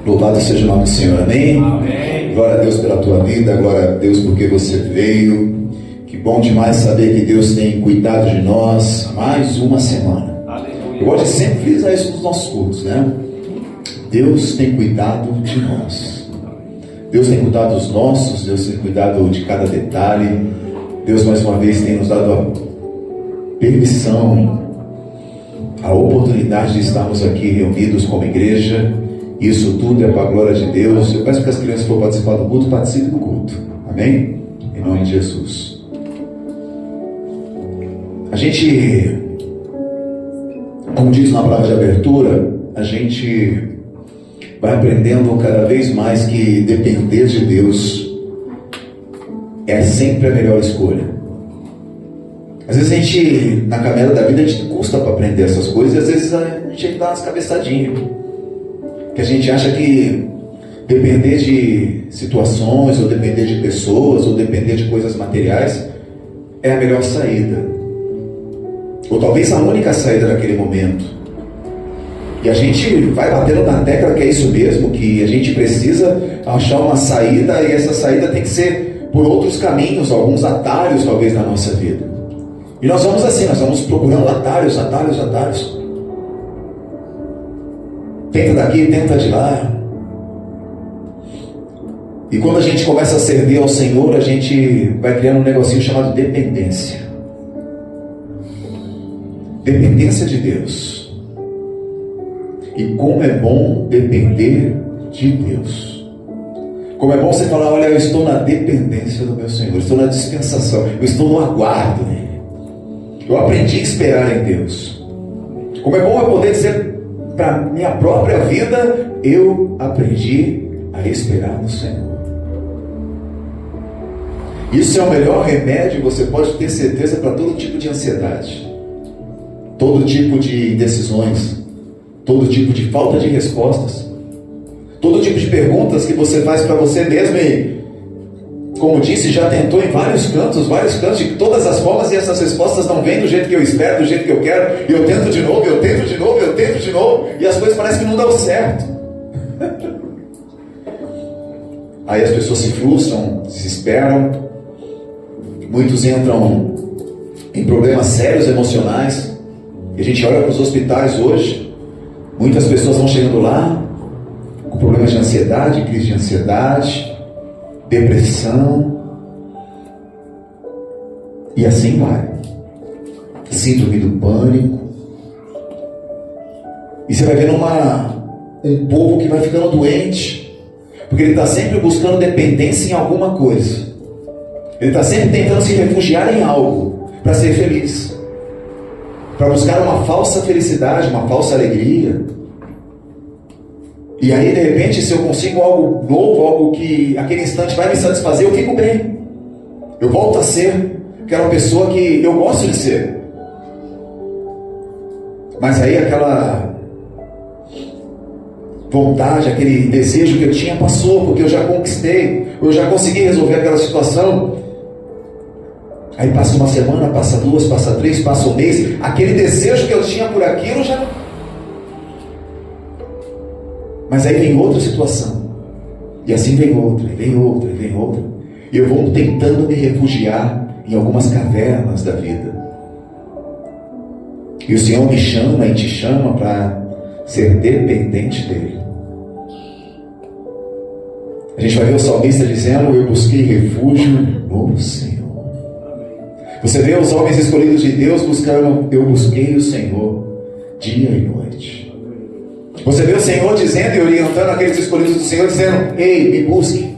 Louvado seja o nome do Senhor, amém? Amém. Glória a Deus pela tua vida, glória a Deus porque você veio. Que bom demais saber que Deus tem cuidado de nós mais uma semana. Aleluia. Eu gosto de sempre frisar isso nos nossos cultos, né? Deus tem cuidado de nós. Deus tem cuidado dos nossos, Deus tem cuidado de cada detalhe. Deus mais uma vez tem nos dado a permissão, a oportunidade de estarmos aqui reunidos como igreja. Isso tudo é para a glória de Deus. Eu peço que as crianças que for participar do culto, participem do culto. Amém? Em nome de Jesus. A gente, como diz na palavra de abertura, a gente vai aprendendo cada vez mais que depender de Deus é sempre a melhor escolha. Às vezes a gente, na caminhada da vida, a gente custa para aprender essas coisas, e às vezes a gente dá umas cabeçadinhas. Que a gente acha que depender de situações, ou depender de pessoas, ou depender de coisas materiais é a melhor saída, ou talvez a única saída naquele momento. E a gente vai batendo na tecla que é isso mesmo, que a gente precisa achar uma saída, e essa saída tem que ser por outros caminhos, alguns atalhos talvez na nossa vida. E nós vamos assim, nós vamos procurando atalhos. Tenta daqui, tenta de lá. E quando a gente começa a servir ao Senhor, a gente vai criando um negocinho chamado dependência. Dependência de Deus. E como é bom depender de Deus. Como é bom você falar, olha, eu estou na dependência do meu Senhor, eu estou na dispensação, eu estou no aguardo nele. Eu aprendi a esperar em Deus. Como é bom eu poder dizer para minha própria vida, eu aprendi a esperar no Senhor. Isso é o melhor remédio, você pode ter certeza, para todo tipo de ansiedade, todo tipo de decisões, todo tipo de falta de respostas, todo tipo de perguntas que você faz para você mesmo e, como disse, já tentou em vários cantos, de todas as formas, e essas respostas não vêm do jeito que eu espero, do jeito que eu quero, e eu tento de novo, e as coisas parecem que não dão certo. Aí as pessoas se frustram, desesperam, muitos entram em problemas sérios emocionais, e a gente olha para os hospitais hoje, muitas pessoas vão chegando lá com problemas de ansiedade, crise de ansiedade, depressão, e assim vai. Síndrome do pânico. E você vai vendo um povo que vai ficando doente, porque ele está sempre buscando dependência em alguma coisa. Ele está sempre tentando se refugiar em algo para ser feliz, para buscar uma falsa felicidade, uma falsa alegria. E aí, de repente, se eu consigo algo novo, algo que aquele instante vai me satisfazer, eu fico bem. Eu volto a ser aquela pessoa que eu gosto de ser. Mas aí aquela vontade, aquele desejo que eu tinha passou, porque eu já conquistei, eu já consegui resolver aquela situação. Aí passa uma semana, passa duas, passa três, passa um mês, aquele desejo que eu tinha por aquilo já... Mas aí vem outra situação, e assim vem outra, e vem outra, e vem outra, e eu vou tentando me refugiar em algumas cavernas da vida. E o Senhor me chama e te chama para ser dependente dEle. A gente vai ver o salmista dizendo, eu busquei refúgio no Senhor. Você vê os homens escolhidos de Deus buscando, eu busquei o Senhor dia e noite. Você vê o Senhor dizendo e orientando aqueles escolhidos do Senhor, dizendo, ei, me busque,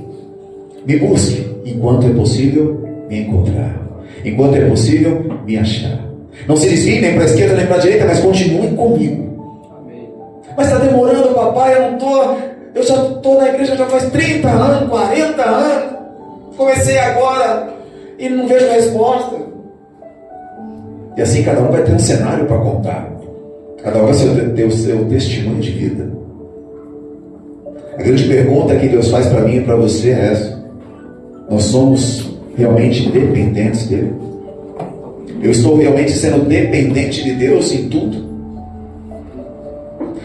enquanto é possível me encontrar, enquanto é possível me achar. Não se desviem nem para a esquerda nem para a direita, mas continuem comigo. Amém. Mas está demorando, papai, eu já estou na igreja já faz 30 anos, 40 anos, comecei agora e não vejo resposta. E assim cada um vai ter um cenário para contar. Cada um vai ter o seu testemunho de vida. A grande pergunta que Deus faz para mim e para você é essa: nós somos realmente dependentes dEle? Eu estou realmente sendo dependente de Deus em tudo?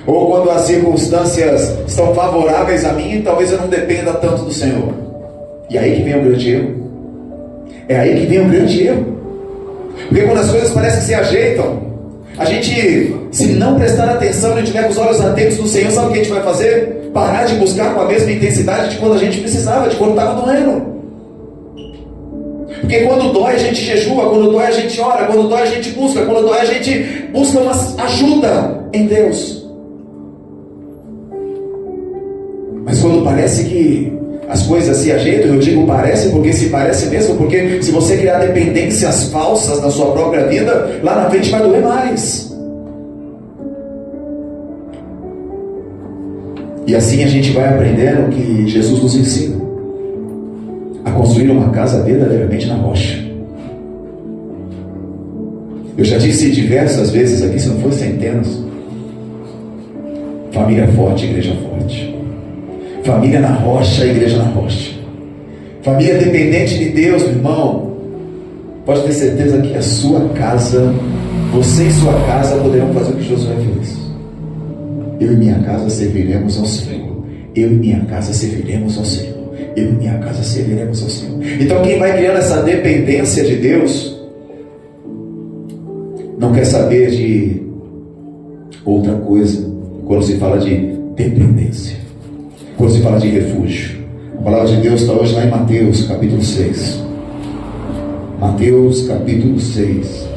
Ou quando as circunstâncias estão favoráveis a mim, talvez eu não dependa tanto do Senhor. E aí que vem o grande erro. É aí que vem o grande erro. Porque quando as coisas parecem que se ajeitam, a gente, se não prestar atenção e não tiver com os olhos atentos no Senhor, sabe o que a gente vai fazer? Parar de buscar com a mesma intensidade de quando a gente precisava, de quando estava doendo. Porque quando dói a gente jejua, quando dói a gente ora, quando dói a gente busca, quando dói a gente busca uma ajuda em Deus. Mas quando parece que as coisas se ajeitam, eu digo parece porque se parece mesmo, porque se você criar dependências falsas na sua própria vida, lá na frente vai doer mais. E assim a gente vai aprendendo que Jesus nos ensina a construir uma casa verdadeiramente na rocha. Eu já disse diversas vezes aqui, se não for centenas: família forte, igreja forte. Família na rocha, igreja na rocha. Família dependente de Deus, meu irmão. Pode ter certeza que a sua casa, você e sua casa poderão fazer o que Josué fez. Eu e minha casa serviremos ao Senhor. Eu e minha casa serviremos ao Senhor. Eu e minha casa serviremos ao Senhor. Então quem vai criando essa dependência de Deus não quer saber de outra coisa quando se fala de dependência, quando se fala de refúgio. A palavra de Deus está hoje lá em Mateus capítulo 6. Mateus capítulo 6.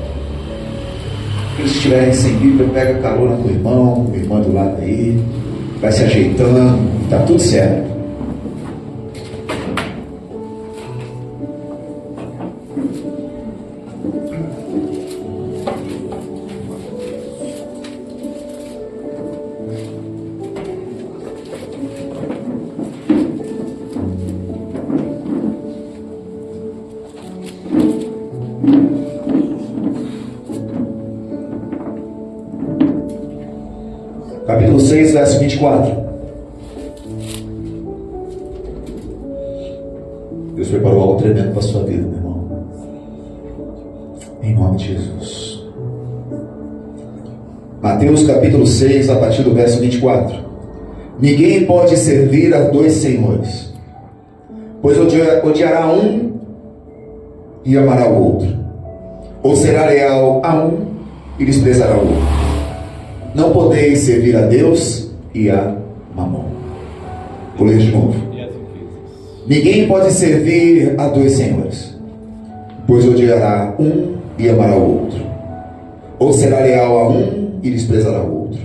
Se estiverem sem Bíblia, pega carona com o irmão, com a irmã do lado aí, vai se ajeitando, está tudo certo. Capítulo 6, verso 24. Deus preparou algo tremendo para a sua vida, meu irmão. Em nome de Jesus. Mateus capítulo 6, a partir do verso 24. Ninguém pode servir a dois senhores, pois odiará um e amará o outro, ou será leal a um e desprezará o outro. Não podeis servir a Deus e a Mamon. Vou ler de novo. Ninguém pode servir a dois senhores, pois odiará um e amará o outro, ou será leal a um e desprezará o outro.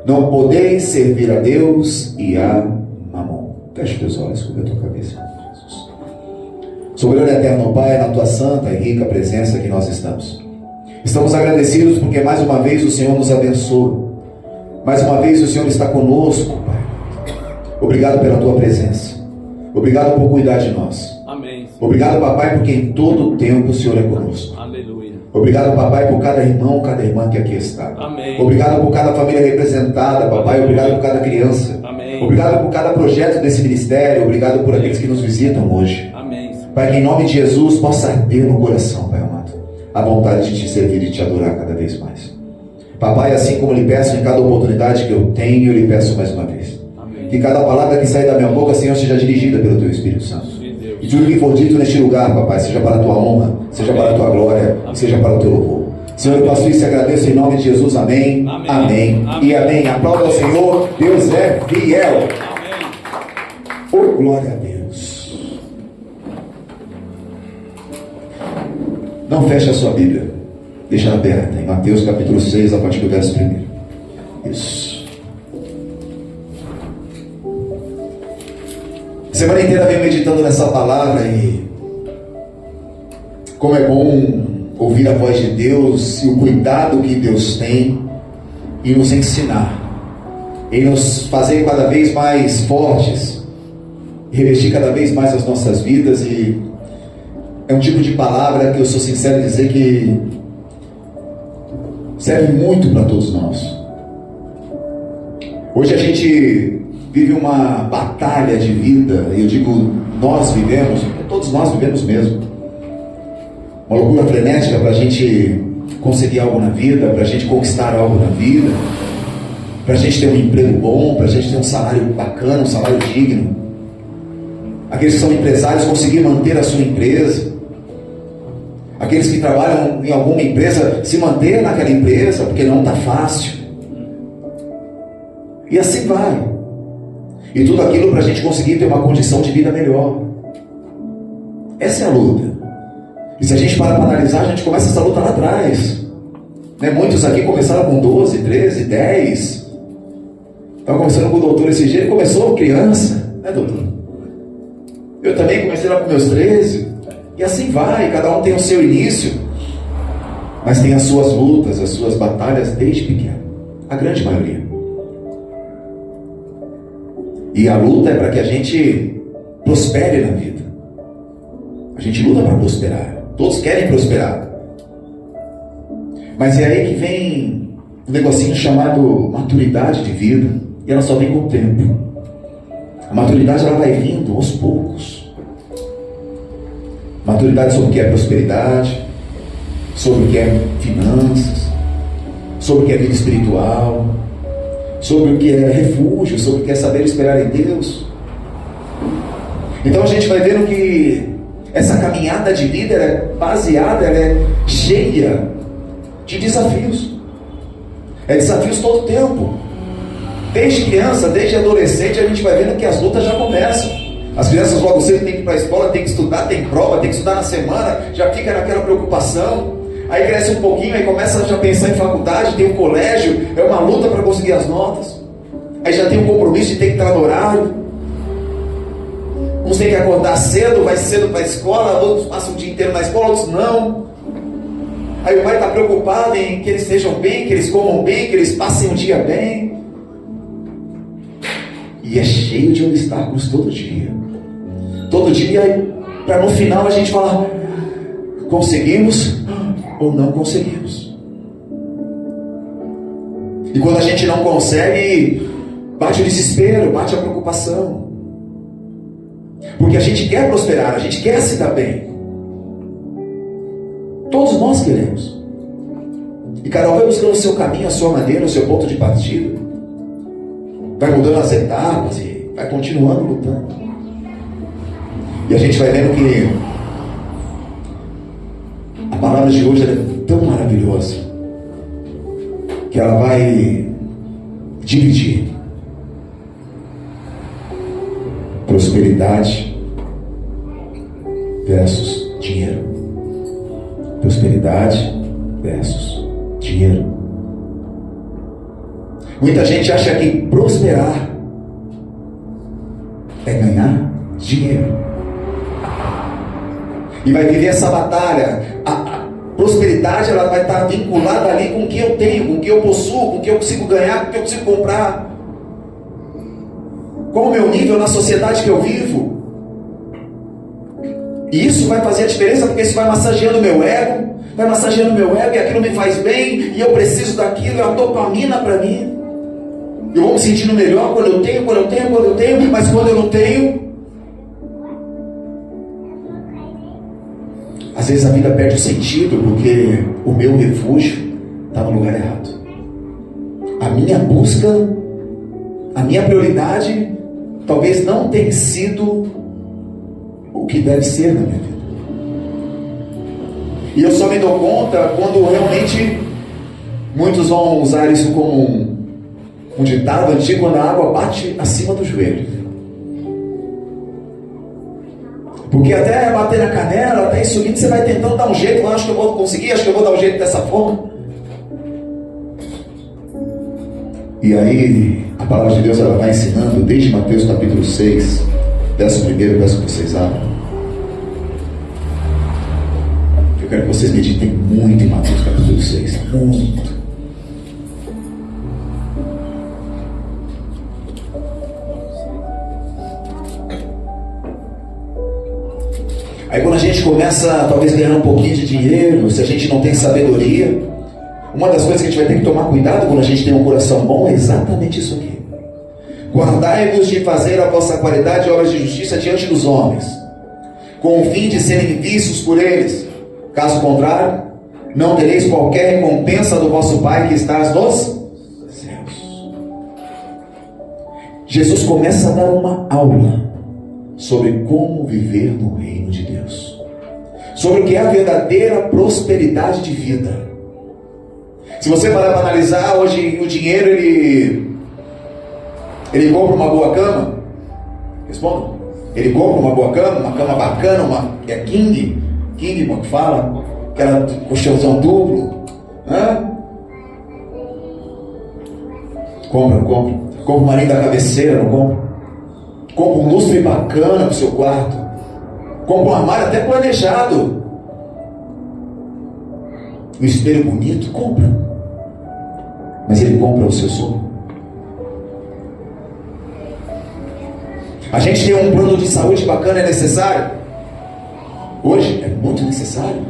Não podeis servir a Deus e a Mamon. Feche teus olhos, cubra a tua cabeça, Jesus. Soberano e eterno Pai, na tua santa e rica presença que nós estamos. Estamos agradecidos porque mais uma vez o Senhor nos abençoa. Mais uma vez o Senhor está conosco, Pai. Obrigado pela tua presença. Obrigado por cuidar de nós. Amém. Obrigado, Papai, porque em todo o tempo o Senhor é conosco. Aleluia. Obrigado, Papai, por cada irmão, cada irmã que aqui está. Amém. Obrigado por cada família representada, Papai. Aleluia. Obrigado por cada criança. Amém. Obrigado por cada projeto desse ministério. Obrigado por aqueles que nos visitam hoje. Amém. Pai, que em nome de Jesus possa arder no coração, Pai amado, a vontade de te servir e te adorar cada vez mais. Papai, assim como eu lhe peço em cada oportunidade que eu tenho, eu lhe peço mais uma vez. Amém. Que cada palavra que sair da minha boca, Senhor, seja dirigida pelo teu Espírito Santo. E tudo que for dito neste lugar, Papai, seja para a tua honra, seja para a tua glória, seja para o teu louvor. Senhor, eu faço isso e agradeço em nome de Jesus. Amém. Amém. Amém. E amém. Aplauda ao Senhor. Deus é fiel. Amém. Oh, glória a Deus. Não feche a sua Bíblia, deixa aberta em Mateus capítulo 6, a partir do verso 1. Isso. Semana inteira venho meditando nessa palavra e como é bom ouvir a voz de Deus e o cuidado que Deus tem em nos ensinar, em nos fazer cada vez mais fortes, revestir cada vez mais as nossas vidas. E é um tipo de palavra que eu sou sincero em dizer que serve muito para todos nós. Hoje a gente vive uma batalha de vida, e eu digo nós vivemos, porque todos nós vivemos mesmo. Uma loucura frenética para a gente conseguir algo na vida, para a gente conquistar algo na vida, para a gente ter um emprego bom, para a gente ter um salário bacana, um salário digno. Aqueles que são empresários conseguir manter a sua empresa. Aqueles que trabalham em alguma empresa se manter naquela empresa, porque não está fácil. E assim vai. E tudo aquilo para a gente conseguir ter uma condição de vida melhor. Essa é a luta. E se a gente parar para analisar, a gente começa essa luta lá atrás. Né? Muitos aqui começaram com 12, 13, 10. Estava conversando com o doutor esse dia, ele começou criança, né, doutor? Eu também comecei lá com meus 13. E assim vai, cada um tem o seu início. Mas tem as suas lutas, as suas batalhas desde pequeno. A grande maioria. E a luta é para que a gente prospere na vida. A gente luta para prosperar. Todos querem prosperar. Mas é aí que vem um negocinho chamado maturidade de vida. E ela só vem com o tempo. A maturidade ela vai vindo aos poucos. Maturidade sobre o que é prosperidade, sobre o que é finanças, sobre o que é vida espiritual, sobre o que é refúgio, sobre o que é saber esperar em Deus. Então a gente vai vendo que essa caminhada de vida ela é baseada, ela é cheia de desafios. É desafios todo o tempo. Desde criança, desde adolescente, a gente vai vendo que as lutas já começam. As crianças logo cedo têm que ir para a escola, têm que estudar, tem prova, tem que estudar na semana, já fica naquela preocupação. Aí cresce um pouquinho, aí começa já a pensar em faculdade, tem um colégio, é uma luta para conseguir as notas. Aí já tem um compromisso de ter que estar no horário. Uns têm que acordar cedo, vai cedo para a escola, outros passam o dia inteiro na escola, outros não. Aí o pai está preocupado em que eles estejam bem, que eles comam bem, que eles passem o dia bem. E é cheio de obstáculos todo dia. Todo dia, para no final a gente falar, conseguimos ou não conseguimos. E quando a gente não consegue, bate o desespero, bate a preocupação. Porque a gente quer prosperar, a gente quer se dar bem. Todos nós queremos. E cada um vai buscando o seu caminho, a sua maneira, o seu ponto de partida. Vai mudando as etapas e vai continuando lutando. E a gente vai vendo que a palavra de hoje é tão maravilhosa que ela vai dividir prosperidade versus dinheiro. Prosperidade versus dinheiro. Muita gente acha que prosperar é ganhar dinheiro. E vai viver essa batalha. A prosperidade ela vai estar vinculada ali com o que eu tenho, com o que eu possuo, com o que eu consigo ganhar, com o que eu consigo comprar. Qual o meu nível na sociedade que eu vivo? E isso vai fazer a diferença, porque isso vai massageando o meu ego, e aquilo me faz bem, e eu preciso daquilo, é uma dopamina para mim. Eu vou me sentindo melhor quando eu tenho, mas quando eu não tenho, às vezes a vida perde o sentido, porque o meu refúgio está no lugar errado. A minha busca, a minha prioridade, talvez não tenha sido o que deve ser na minha vida. E eu só me dou conta quando realmente muitos vão usar isso como um ditado antigo, quando a água bate acima do joelho. Porque até bater na canela, até ir subindo, você vai tentando dar um jeito, acho que eu vou conseguir, acho que eu vou dar um jeito dessa forma. E aí, a palavra de Deus ela vai ensinando desde Mateus capítulo 6, verso 1, peço que vocês abram. Eu quero que vocês meditem muito em Mateus capítulo 6, muito. Aí quando a gente começa talvez ganhar um pouquinho de dinheiro, se a gente não tem sabedoria, uma das coisas que a gente vai ter que tomar cuidado quando a gente tem um coração bom é exatamente isso aqui. Guardai-vos de fazer a vossa qualidade obras de justiça diante dos homens, com o fim de serem vistos por eles. Caso contrário, não tereis qualquer recompensa do vosso Pai que está nos céus. Jesus começa a dar uma aula sobre como viver no reino de Deus, sobre o que é a verdadeira prosperidade de vida. Se você parar para analisar, hoje o dinheiro ele compra uma boa cama. Responda. Ele compra uma boa cama, uma cama bacana, uma king, como que fala, aquela colchãozão duplo. Compra, não compra? Compra uma linda cabeceira, não compra? Compra um lustre bacana para o seu quarto. Compra um armário até planejado. Um espelho bonito, compra. Mas ele compra o seu sono. A gente tem um plano de saúde bacana, é necessário? Hoje é muito necessário.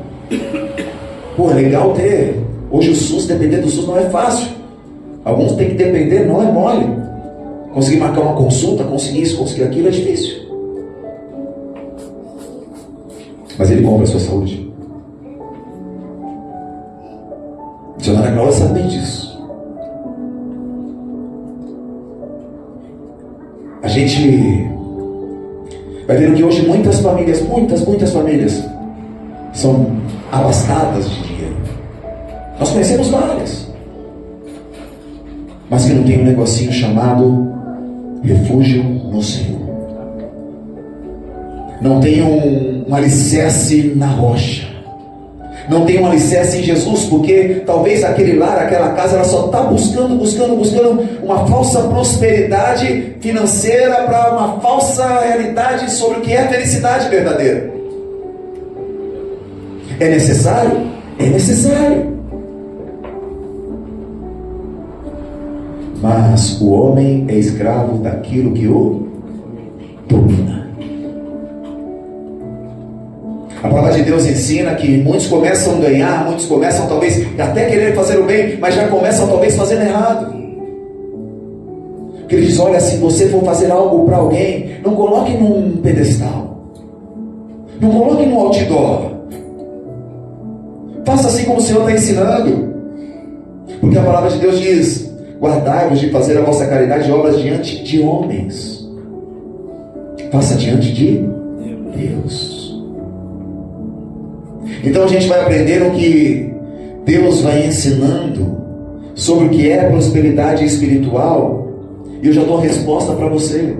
Pô, é legal ter. Hoje o SUS, depender do SUS não é fácil. Alguns têm que depender, não é mole. Conseguir marcar uma consulta, conseguir isso, conseguir aquilo é difícil. Mas ele compra a sua saúde. O dicionário Cláudio sabe bem disso. A gente vai ver que hoje muitas famílias são abastadas de dinheiro. Nós conhecemos várias, mas que não tem um negocinho chamado refúgio no Senhor. Não tem um alicerce na rocha. Não tem um alicerce em Jesus, porque talvez aquele lar, aquela casa, ela só está buscando uma falsa prosperidade financeira para uma falsa realidade sobre o que é felicidade verdadeira. É necessário? É necessário. Mas o homem é escravo daquilo que o domina. A palavra de Deus ensina que muitos começam a ganhar, muitos começam talvez até querer fazer o bem, mas já começam talvez fazendo errado. Porque ele diz, olha, se você for fazer algo para alguém, não coloque num pedestal, não coloque num outdoor, faça assim como o Senhor está ensinando. Porque a palavra de Deus diz, guardai-vos de fazer a vossa caridade de obras diante de homens, faça diante de Deus. Então a gente vai aprendendo que Deus vai ensinando sobre o que é prosperidade espiritual, e eu já dou a resposta para você.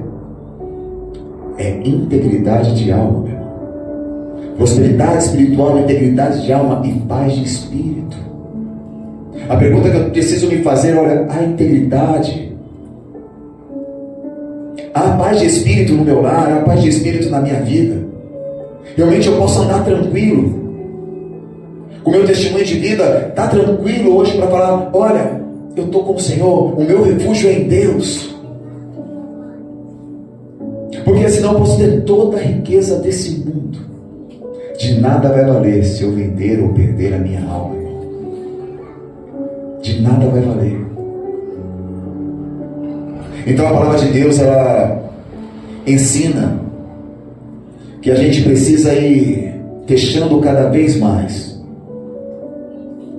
É integridade de alma, meu irmão. Prosperidade espiritual, integridade de alma e paz de espírito. A pergunta que eu preciso me fazer, olha, a integridade, a paz de espírito no meu lar, a paz de espírito na minha vida, realmente eu posso andar tranquilo. O meu testemunho de vida está tranquilo hoje para falar, olha, eu estou com o Senhor, o meu refúgio é em Deus. Porque senão eu posso ter toda a riqueza desse mundo, de nada vai valer se eu vender ou perder a minha alma. De nada vai valer. Então a palavra de Deus, ela ensina que a gente precisa ir fechando cada vez mais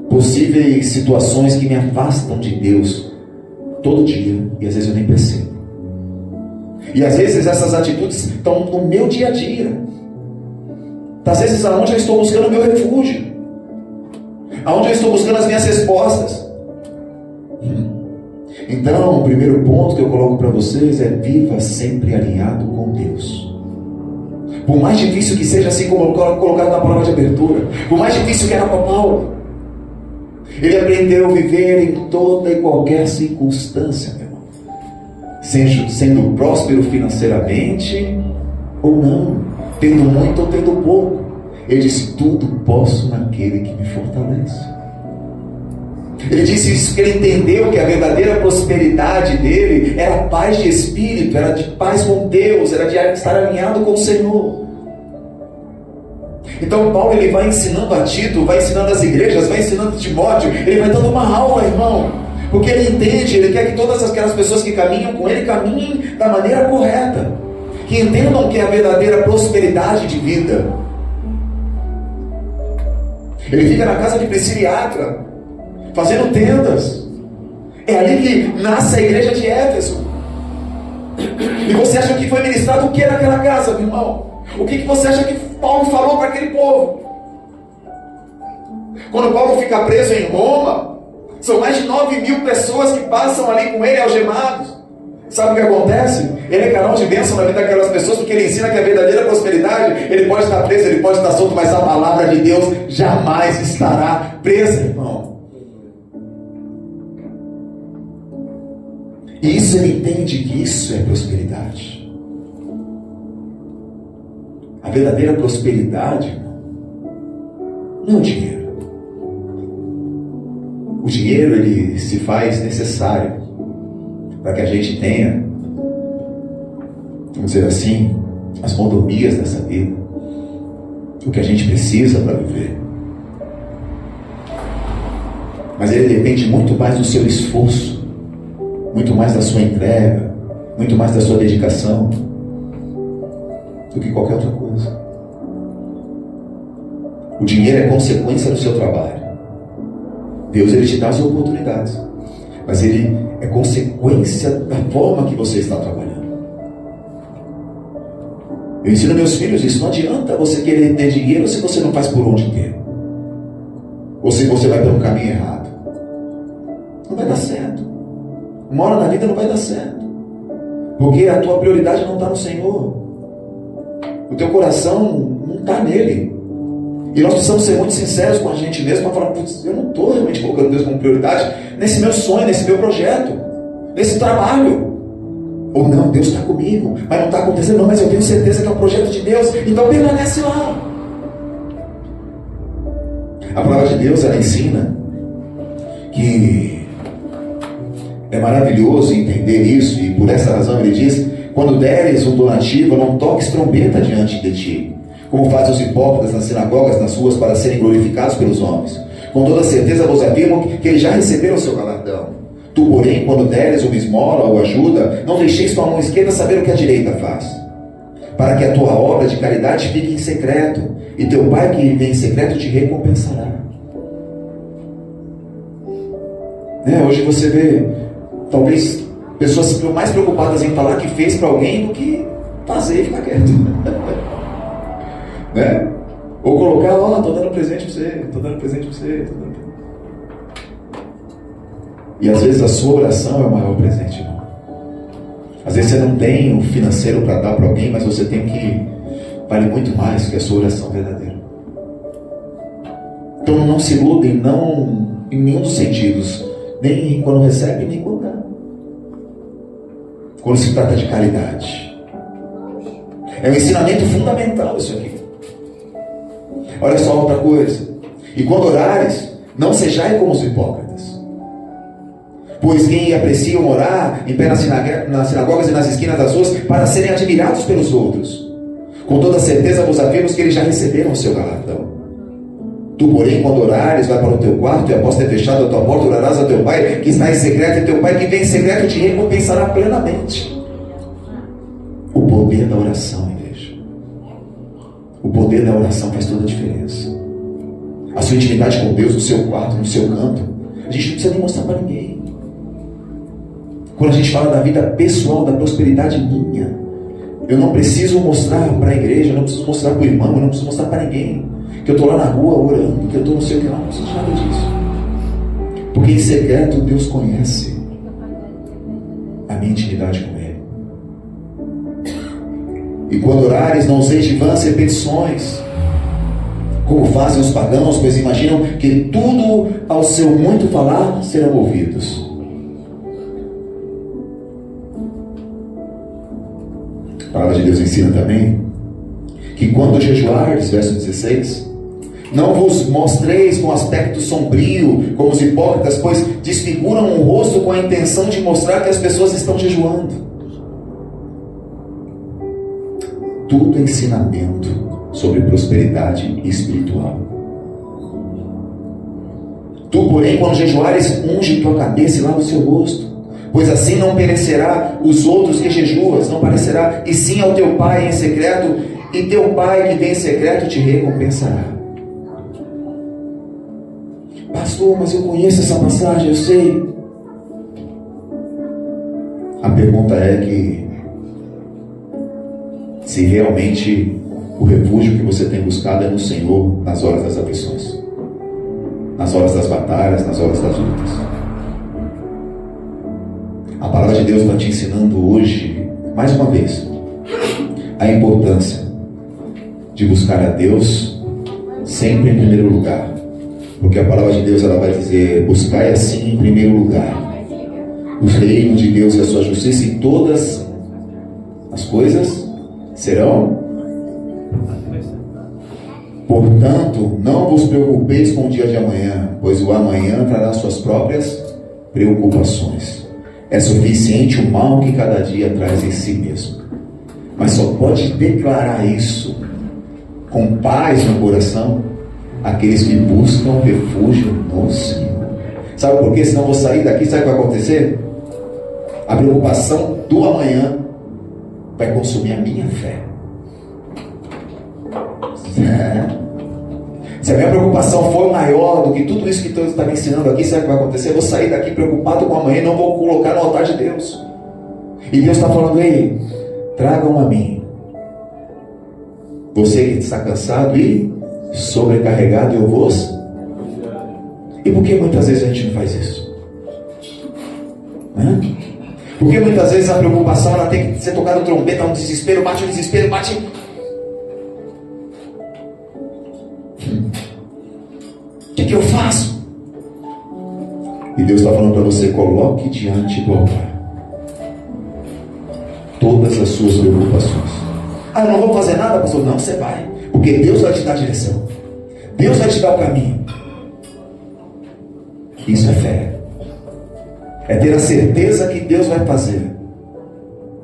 possíveis situações que me afastam de Deus todo dia, e às vezes eu nem percebo. E às vezes essas atitudes estão no meu dia a dia. Às vezes aonde eu estou buscando o meu refúgio, aonde eu estou buscando as minhas respostas. Então o primeiro ponto que eu coloco para vocês é: viva sempre alinhado com Deus. Por mais difícil que seja, assim como colocado na palavra de abertura, por mais difícil que era para Paulo, ele aprendeu a viver em toda e qualquer circunstância, meu irmão. Sendo próspero financeiramente ou não, tendo muito ou tendo pouco. Ele disse, tudo posso naquele que me fortalece. Ele disse isso porque ele entendeu que a verdadeira prosperidade dele era paz de espírito, era de paz com Deus, era de estar alinhado com o Senhor. Então Paulo, ele vai ensinando a Tito, vai ensinando as igrejas, vai ensinando a Timóteo, ele vai dando uma aula, irmão, porque ele entende, ele quer que todas aquelas pessoas que caminham com ele, caminhem da maneira correta, que entendam que é a verdadeira prosperidade de vida. Ele fica na casa de Priscila e Áquila, fazendo tendas. É ali que nasce a igreja de Éfeso. E você acha que foi ministrado o que naquela casa, meu irmão? O que você acha que Paulo falou para aquele povo? Quando Paulo fica preso em Roma, são mais de 9.000 pessoas que passam ali com ele algemados. Sabe o que acontece? Ele é canal de bênção na vida daquelas pessoas, porque ele ensina que a verdadeira prosperidade, ele pode estar preso, ele pode estar solto, mas a palavra de Deus jamais estará presa, irmão. E isso ele entende que isso é prosperidade. A verdadeira prosperidade, irmão, não é o dinheiro. O dinheiro, ele se faz necessário para que a gente tenha, vamos dizer assim, as mordomias dessa vida, o que a gente precisa para viver. Mas ele depende muito mais do seu esforço, muito mais da sua entrega, muito mais da sua dedicação, do que qualquer outra coisa. O dinheiro é consequência do seu trabalho. Deus, ele te dá as oportunidades, mas ele é consequência da forma que você está trabalhando. Eu ensino meus filhos isso. Não adianta você querer ter dinheiro se você não faz por onde ter, ou se você vai pelo caminho errado. Não vai dar certo. Uma hora na vida não vai dar certo, porque a tua prioridade não está no Senhor. O teu coração não está nele. E nós precisamos ser muito sinceros com a gente mesmo para falar: putz, eu não estou realmente colocando Deus como prioridade nesse meu sonho, nesse meu projeto, nesse trabalho. Ou não, Deus está comigo, mas não está acontecendo. Não, mas eu tenho certeza que é um projeto de Deus, então permanece lá. A palavra de Deus, ela ensina que é maravilhoso entender isso, e por essa razão ele diz: quando deres um donativo, não toques trombeta diante de ti, como fazem os hipócritas nas sinagogas, nas ruas, para serem glorificados pelos homens. Com toda certeza vos afirmo que eles já receberam o seu galardão. Tu, porém, quando deres uma esmola ou ajuda, não deixeis tua mão esquerda saber o que a direita faz, para que a tua obra de caridade fique em secreto, e teu Pai que vem em secreto te recompensará. Hoje você vê, talvez, pessoas mais preocupadas em falar que fez para alguém do que fazer e ficar quieto. Né? Ou colocar: estou dando presente para você, estou dando presente para você, estou dando presente. E às vezes a sua oração é o maior presente, irmão. Às vezes você não tem o financeiro para dar para alguém, mas você tem o que vale muito mais que a sua oração verdadeira. Então não se iludem, não em nenhum dos sentidos, nem quando recebe, nem quando dá. Quando se trata de caridade, é um ensinamento fundamental isso aqui. Olha só outra coisa: e quando orares, não sejais como os hipócritas, pois quem apreciam orar em pé nas sinagogas e nas esquinas das ruas, para serem admirados pelos outros. Com toda certeza vos afirmo que eles já receberam o seu galardão. Tu, porém, quando orares, vai para o teu quarto, e após ter fechado a tua porta, orarás a teu Pai que está em secreto, e teu Pai que vem em secreto te recompensará plenamente. O poder da oração, igreja. O poder da oração faz toda a diferença. A sua intimidade com Deus, no seu quarto, no seu canto, a gente não precisa nem mostrar para ninguém. Quando a gente fala da vida pessoal, da prosperidade minha, eu não preciso mostrar para a igreja, eu não preciso mostrar para o irmão, eu não preciso mostrar para ninguém que eu estou lá na rua orando, que eu estou não sei o que lá, não preciso de nada disso. Porque em secreto Deus conhece a minha intimidade com Ele. E quando orares, não useis de vãs repetições, como fazem os pagãos, pois imaginam que tudo ao seu muito falar serão ouvidos. A palavra de Deus ensina também que quando jejuares, verso 16, não vos mostreis com aspecto sombrio como os hipócritas, pois desfiguram o rosto com a intenção de mostrar que as pessoas estão jejuando. Tudo é ensinamento sobre prosperidade espiritual. Tu, porém, quando jejuares, unge tua cabeça e lava o seu rosto, pois assim não perecerá os outros que jejuas, não parecerá, e sim ao teu Pai em secreto, e teu Pai que vem em secreto te recompensará. Pastor, mas eu conheço essa passagem, eu sei. A pergunta é que se realmente o refúgio que você tem buscado é no Senhor nas horas das aflições, nas horas das batalhas, nas horas das lutas. A palavra de Deus está te ensinando hoje, mais uma vez, a importância de buscar a Deus sempre em primeiro lugar. Porque a palavra de Deus ela vai dizer: buscai assim em primeiro lugar o reino de Deus e a sua justiça, e todas as coisas serão. Portanto, não vos preocupeis com o dia de amanhã, pois o amanhã trará suas próprias preocupações. É suficiente o mal que cada dia traz em si mesmo. Mas só pode declarar isso com paz no coração aqueles que buscam refúgio no Senhor. Sabe por quê? Senão eu vou sair daqui, sabe o que vai acontecer? A preocupação do amanhã vai consumir a minha fé. Se a minha preocupação for maior do que tudo isso que Deus está me ensinando aqui, sabe o que vai acontecer? Eu vou sair daqui preocupado com amanhã e não vou colocar no altar de Deus. E Deus está falando: ei, tragam a mim, você que está cansado e sobrecarregado, eu vos. E por que muitas vezes a gente não faz isso? Porque muitas vezes a preocupação ela tem que ser tocada no trombeta, um desespero, bate o desespero, bate. O que eu faço? E Deus está falando para você: coloque diante do altar todas as suas preocupações. Ah, eu não vou fazer nada, pastor? Não, você vai, porque Deus vai te dar a direção, Deus vai te dar o caminho. Isso é fé, é ter a certeza que Deus vai fazer,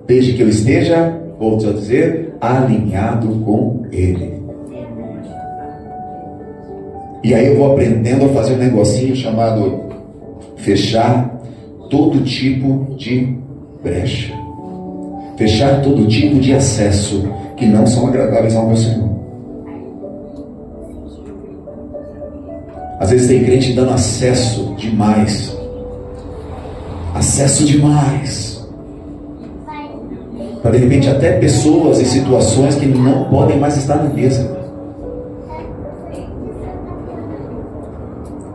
desde que eu esteja, vou dizer, alinhado com Ele. E aí eu vou aprendendo a fazer um negocinho chamado fechar todo tipo de brecha, fechar todo tipo de acesso que não são agradáveis ao meu Senhor. Às vezes tem crente dando acesso demais, para de repente até pessoas e situações que não podem mais estar na mesa.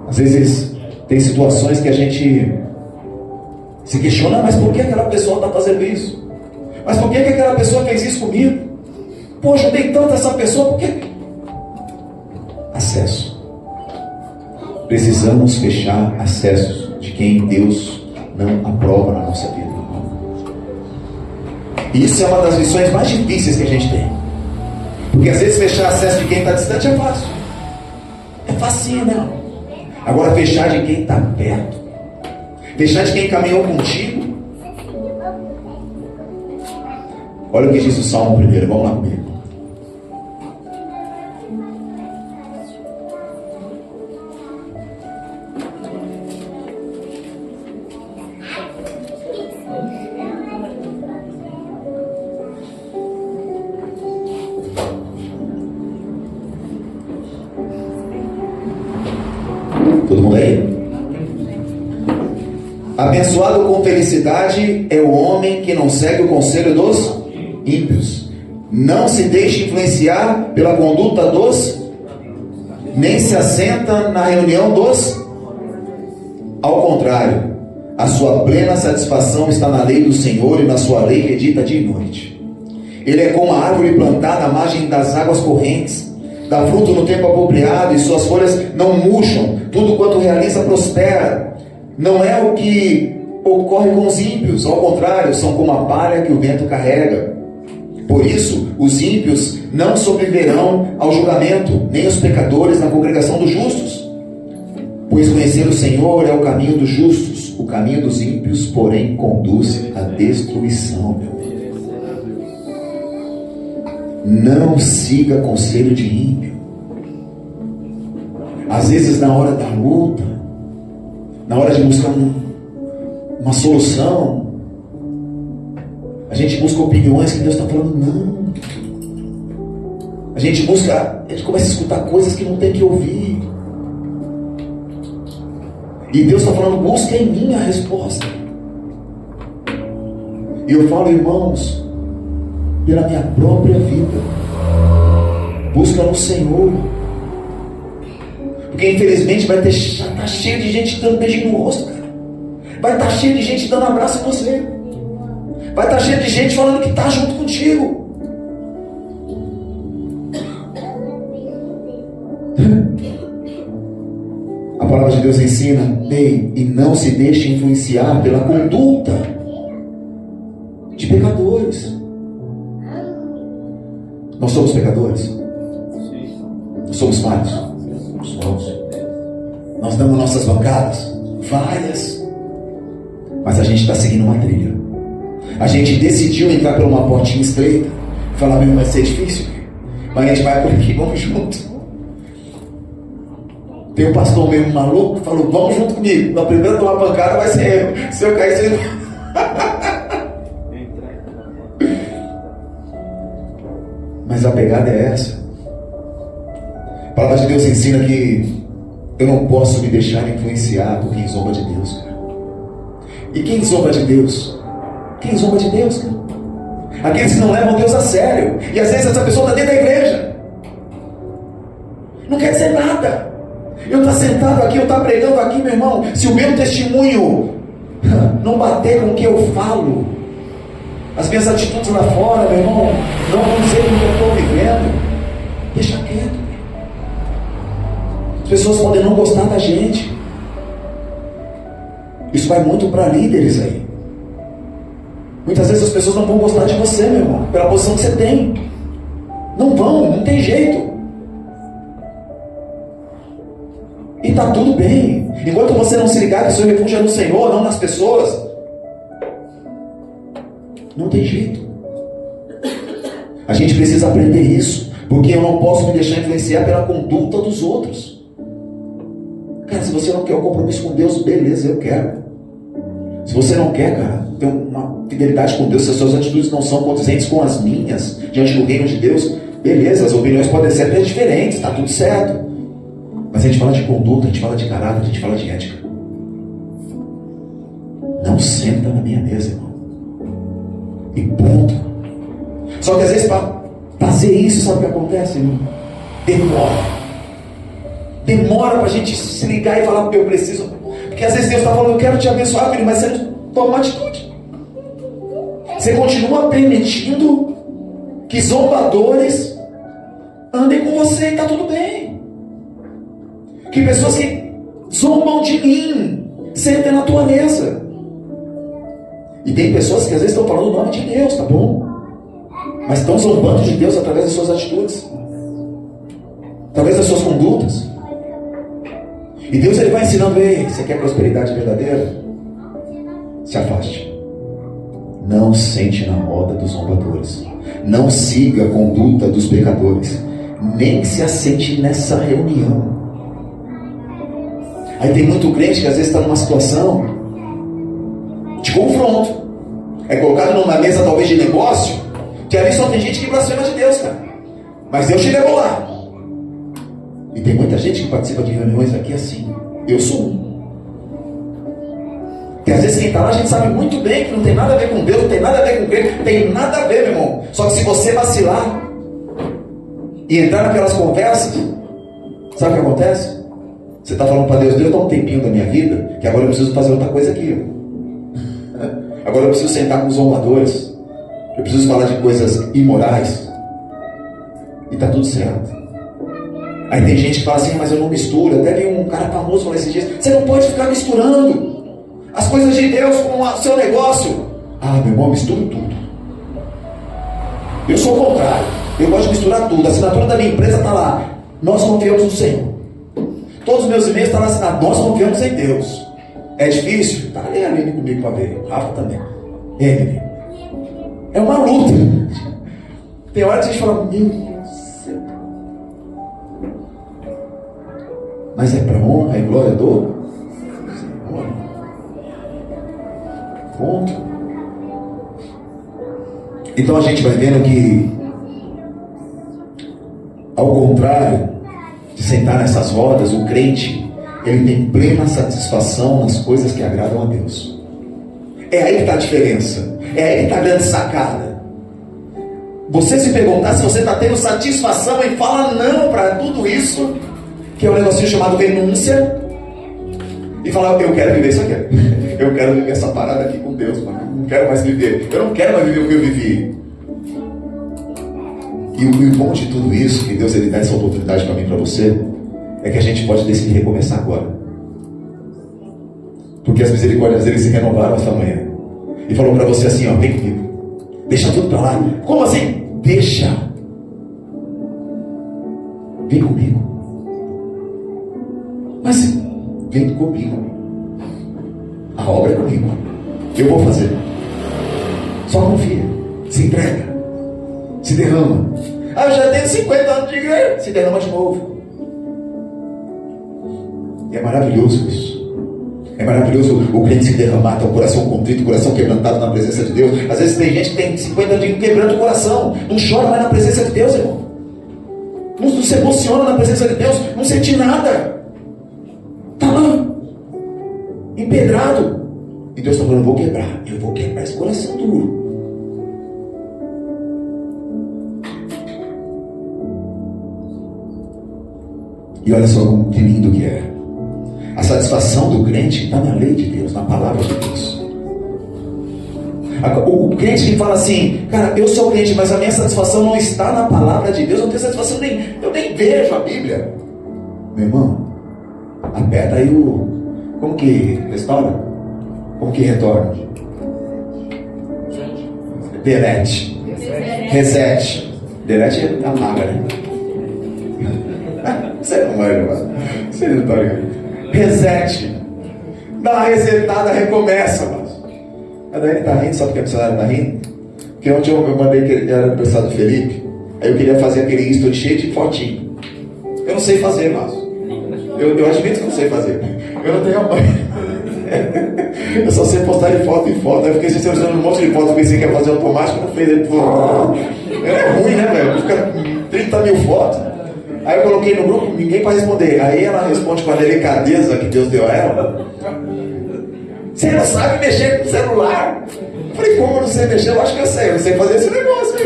Às vezes tem situações que a gente se questiona: mas por que aquela pessoa está fazendo isso? Mas por que aquela pessoa fez isso comigo? Poxa, eu dei tanto a essa pessoa, por que? Acesso. Precisamos fechar acessos de quem Deus não aprova na nossa vida. E isso é uma das lições mais difíceis que a gente tem. Porque às vezes fechar acesso de quem está distante é fácil. É facinho, né? Agora fechar de quem está perto, fechar de quem caminhou contigo. Olha o que diz o Salmo primeiro, vamos lá comigo. Todo mundo aí? Abençoado com felicidade é o homem que não segue o conselho dos ímpios, não se deixa influenciar pela conduta dos, nem se assenta na reunião dos. Ao contrário, a sua plena satisfação está na lei do Senhor, e na sua lei medita dia e noite. Ele é como a árvore plantada à margem das águas correntes, dá fruto no tempo apropriado, e suas folhas não murcham, tudo quanto realiza prospera. Não é o que ocorre com os ímpios, ao contrário, são como a palha que o vento carrega. Por isso, os ímpios não sobreviverão ao julgamento, nem os pecadores na congregação dos justos. Pois conhecer o Senhor é o caminho dos justos, o caminho dos ímpios, porém, conduz à destruição, meu Deus. Não siga conselho de ímpio. Às vezes, na hora da luta, na hora de buscar uma solução, a gente busca opiniões que Deus está falando não. A gente começa a escutar coisas que não tem que ouvir. E Deus está falando: busca em mim a resposta. E eu falo, irmãos, pela minha própria vida. Busca no Senhor. Porque infelizmente vai estar cheio de gente dando beijinho no rosto, cara. Vai estar cheio de gente dando abraço em você. Vai estar cheio de gente falando que está junto contigo. A palavra de Deus ensina: ei, e não se deixe influenciar pela conduta de pecadores. Nós somos pecadores? Nós somos falhos? Nós damos nossas bancadas, várias, mas a gente está seguindo uma trilha. A gente decidiu entrar por uma portinha estreita. Falar mesmo, vai ser difícil, mas a gente vai por aqui, vamos junto. Tem um pastor mesmo maluco que falou: vamos junto comigo. Na primeira tomar pancada vai ser eu. Se eu cair, você... Mas a pegada é essa. A palavra de Deus ensina que eu não posso me deixar influenciar por quem zomba de Deus, cara. E quem zomba de Deus? Quem zomba de Deus, cara? Aqueles que não levam Deus a sério. E às vezes essa pessoa está dentro da igreja, não quer dizer nada. Eu estou sentado aqui, eu estou pregando aqui, meu irmão. Se o meu testemunho não bater com o que eu falo, as minhas atitudes lá fora, meu irmão, não vão dizer o que eu estou vivendo, deixa quieto. As pessoas podem não gostar da gente. Isso vai muito para líderes aí. Muitas vezes as pessoas não vão gostar de você, meu irmão, pela posição que você tem. Não vão, não tem jeito. E está tudo bem. Enquanto você não se ligar que o seu refúgio é no Senhor, não nas pessoas, não tem jeito. A gente precisa aprender isso, porque eu não posso me deixar influenciar pela conduta dos outros. Cara, se você não quer um compromisso com Deus, beleza, eu quero. Se você não quer, cara, ter uma fidelidade com Deus, se as suas atitudes não são condizentes com as minhas, diante do reino de Deus, beleza, as opiniões podem ser até diferentes, está tudo certo. Mas a gente fala de conduta, a gente fala de caráter, a gente fala de ética. Não senta na minha mesa, irmão. E ponto. Só que às vezes para fazer isso, sabe o que acontece, irmão? Demora para a gente se ligar e falar: eu preciso. Porque às vezes Deus está falando: eu quero te abençoar, filho, mas você não toma uma atitude. Você continua permitindo que zombadores andem com você e está tudo bem. Que pessoas que zombam de mim sentem na tua mesa. E tem pessoas que às vezes estão falando o nome de Deus, tá bom? Mas estão zombando de Deus através das suas atitudes, através das suas condutas. E Deus, ele vai ensinando: ei, você quer prosperidade verdadeira? Se afaste. Não sente na roda dos zombadores. Não siga a conduta dos pecadores. Nem se assente nessa reunião. Aí tem muito crente que às vezes está numa situação de confronto. É colocado numa mesa talvez de negócio, que ali só tem gente que blasfema de Deus, cara. Mas Deus te levou lá. E tem muita gente que participa de reuniões aqui assim. Eu sou um. Que às vezes quem está lá, a gente sabe muito bem que não tem nada a ver com Deus, não tem nada a ver com crente, não tem nada a ver, meu irmão. Só que se você vacilar e entrar naquelas conversas, sabe o que acontece? Você está falando para Deus: Deus, dá um tempinho da minha vida, que agora eu preciso fazer outra coisa aqui. Agora eu preciso sentar com os zombadores. Eu preciso falar de coisas imorais. E está tudo certo. Aí tem gente que fala assim: mas eu não misturo. Até vi um cara famoso falar esses dias: você não pode ficar misturando as coisas de Deus com o seu negócio. Ah, meu irmão, eu misturo tudo. Eu sou o contrário. Eu gosto de misturar tudo. A assinatura da minha empresa está lá: nós confiamos no Senhor. Todos os meus e-mails estão lá assinados: nós confiamos em Deus. É difícil? Está ali a Aline comigo para ver. Rafa também. Emily. É uma luta. Tem hora que a gente fala: meu Deus do céu. Mas é para honra e glória do Senhor. Ponto. Então a gente vai vendo que, ao contrário de sentar nessas rodas, o crente, ele tem plena satisfação nas coisas que agradam a Deus. É aí que está a diferença. É aí que está a grande sacada. você se perguntar se você está tendo satisfação em falar não para tudo isso, que é um negocinho chamado renúncia, e falar, eu quero viver isso aqui. Eu quero viver essa parada aqui com Deus, mano. Eu não quero mais viver. Eu não quero mais viver o que eu vivi. E o bom de tudo isso, que Deus ele dá essa oportunidade para mim e para você, é que a gente pode decidir recomeçar agora. Porque as misericórdias dele se renovaram esta manhã. E falou para você assim, ó, vem comigo. Deixa tudo para lá. Como assim? Deixa. Vem comigo. Mas vem comigo. A obra é comigo. Eu vou fazer. Só confia. Se entrega. Se derrama. Ah, eu já tenho 50 anos de igreja. Se derrama de novo. E é maravilhoso isso. É maravilhoso o crente se derramar, ter um coração contrito, um coração quebrantado na presença de Deus. Às vezes tem gente que tem 50 anos de quebrando o coração. Não chora mais na presença de Deus, irmão. Não se emociona na presença de Deus. Não sente nada. Está lá, empedrado. E Deus está falando, eu vou quebrar esse coração duro. E olha só que lindo que é. A satisfação do crente está na lei de Deus, na palavra de Deus. O crente que fala assim, cara, eu sou crente, mas a minha satisfação não está na palavra de Deus, eu não tenho satisfação eu nem vejo a Bíblia. Meu irmão, aperta aí como que restaura? Como que retorna? Delete. Reset. Delete é amarga, né? Você não vai levar. Você não está ligado. Reset. Dá uma resetada, recomeça, mas. A Dani está rindo, sabe por que a missionária está rindo? Porque ontem eu mandei que era aniversário do Felipe. Aí eu queria fazer aquele history cheio de fotinho. Eu não sei fazer, mas. Eu admito que eu não sei fazer. Eu não tenho a mãe. Eu só sei postar de foto em foto. Aí eu fiquei selecionando um monte de fotos, pensei que ia fazer automático, não fez. É ruim, né, velho? Fica 30 mil fotos. Aí eu coloquei no grupo, ninguém para responder. Aí ela responde com a delicadeza que Deus deu a ela. Você não sabe mexer com o celular. Eu falei, como eu não sei mexer? Eu acho que eu sei fazer esse negócio aí.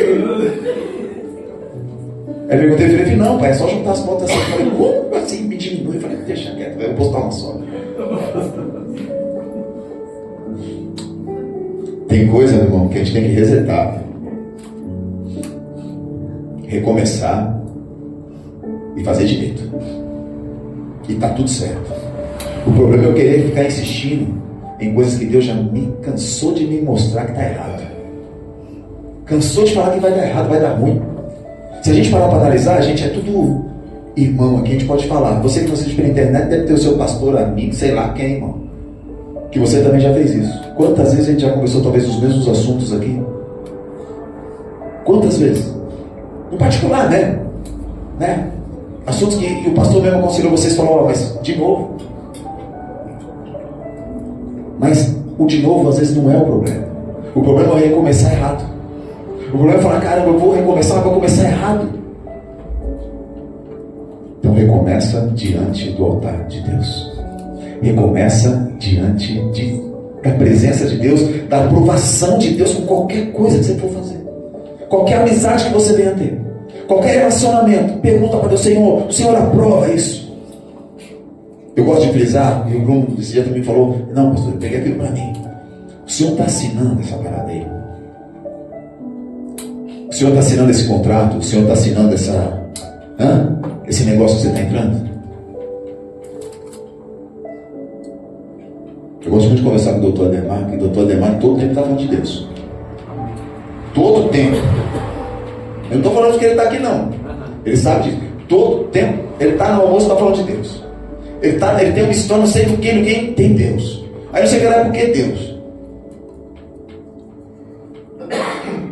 Aí eu perguntei, ele falou, não, pai, é só juntar as fotos assim. Eu falei, como assim? Me diminui. Eu falei, deixa quieto, eu vou postar uma só. Tem coisa, meu irmão, que a gente tem que resetar. Recomeçar. E fazer direito. E está tudo certo. O problema é eu querer ficar insistindo em coisas que Deus já me cansou de me mostrar que está errado. Cansou de falar que vai dar errado, vai dar ruim. Se a gente parar para analisar, a gente é tudo irmão aqui, a gente pode falar. Você que assiste pela internet deve ter o seu pastor, amigo, sei lá quem, irmão. Que você também já fez isso. Quantas vezes a gente já conversou talvez os mesmos assuntos aqui? Quantas vezes? No particular, né? Assuntos que o pastor mesmo aconselhou vocês, falou, mas de novo. Mas o de novo às vezes não é o problema. O problema é recomeçar errado. O problema é falar, caramba, eu vou recomeçar, mas vou começar errado. Então recomeça diante do altar de Deus. Recomeça diante da presença de Deus, da aprovação de Deus com qualquer coisa que você for fazer. Qualquer amizade que você venha ter. Qualquer relacionamento, pergunta para Deus, Senhor, o Senhor aprova isso? Eu gosto de frisar, e o Bruno esse dia também falou, não, pastor, eu peguei aquilo para mim. O Senhor está assinando essa parada aí. O Senhor está assinando esse contrato, o Senhor está assinando esse negócio que você está entrando. Eu gosto muito de conversar com o doutor Ademar, que o doutor Ademar todo tempo está falando de Deus. Todo tempo. Eu não estou falando que ele está aqui, não. Ele sabe disso. Todo tempo. Ele está no almoço e está falando de Deus. Ele tem uma história, não sei por que ninguém tem Deus. Aí não sei que era por que Deus.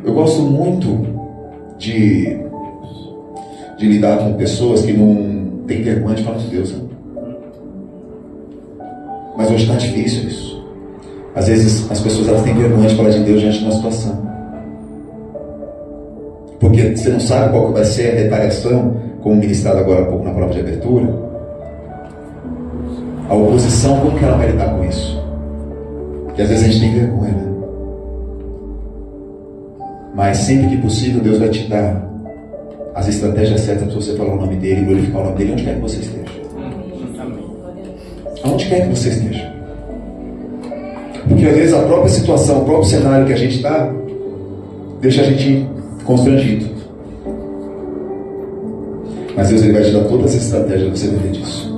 Eu gosto muito de lidar com pessoas que não têm vergonha de falar de Deus. Né? Mas hoje está difícil isso. Às vezes as pessoas elas têm vergonha de falar de Deus diante de uma situação. Porque você não sabe qual que vai ser a retaliação, como ministrado agora há pouco na prova de abertura. A oposição, como que ela vai lidar com isso? Porque às vezes a gente tem vergonha, né? Mas sempre que possível, Deus vai te dar as estratégias certas para você falar o nome dele, glorificar o nome dele, onde quer que você esteja. Aonde quer que você esteja. Porque às vezes a própria situação, o próprio cenário que a gente está, deixa a gente constrangido. Mas Deus, ele vai te dar todas as estratégias para você viver disso.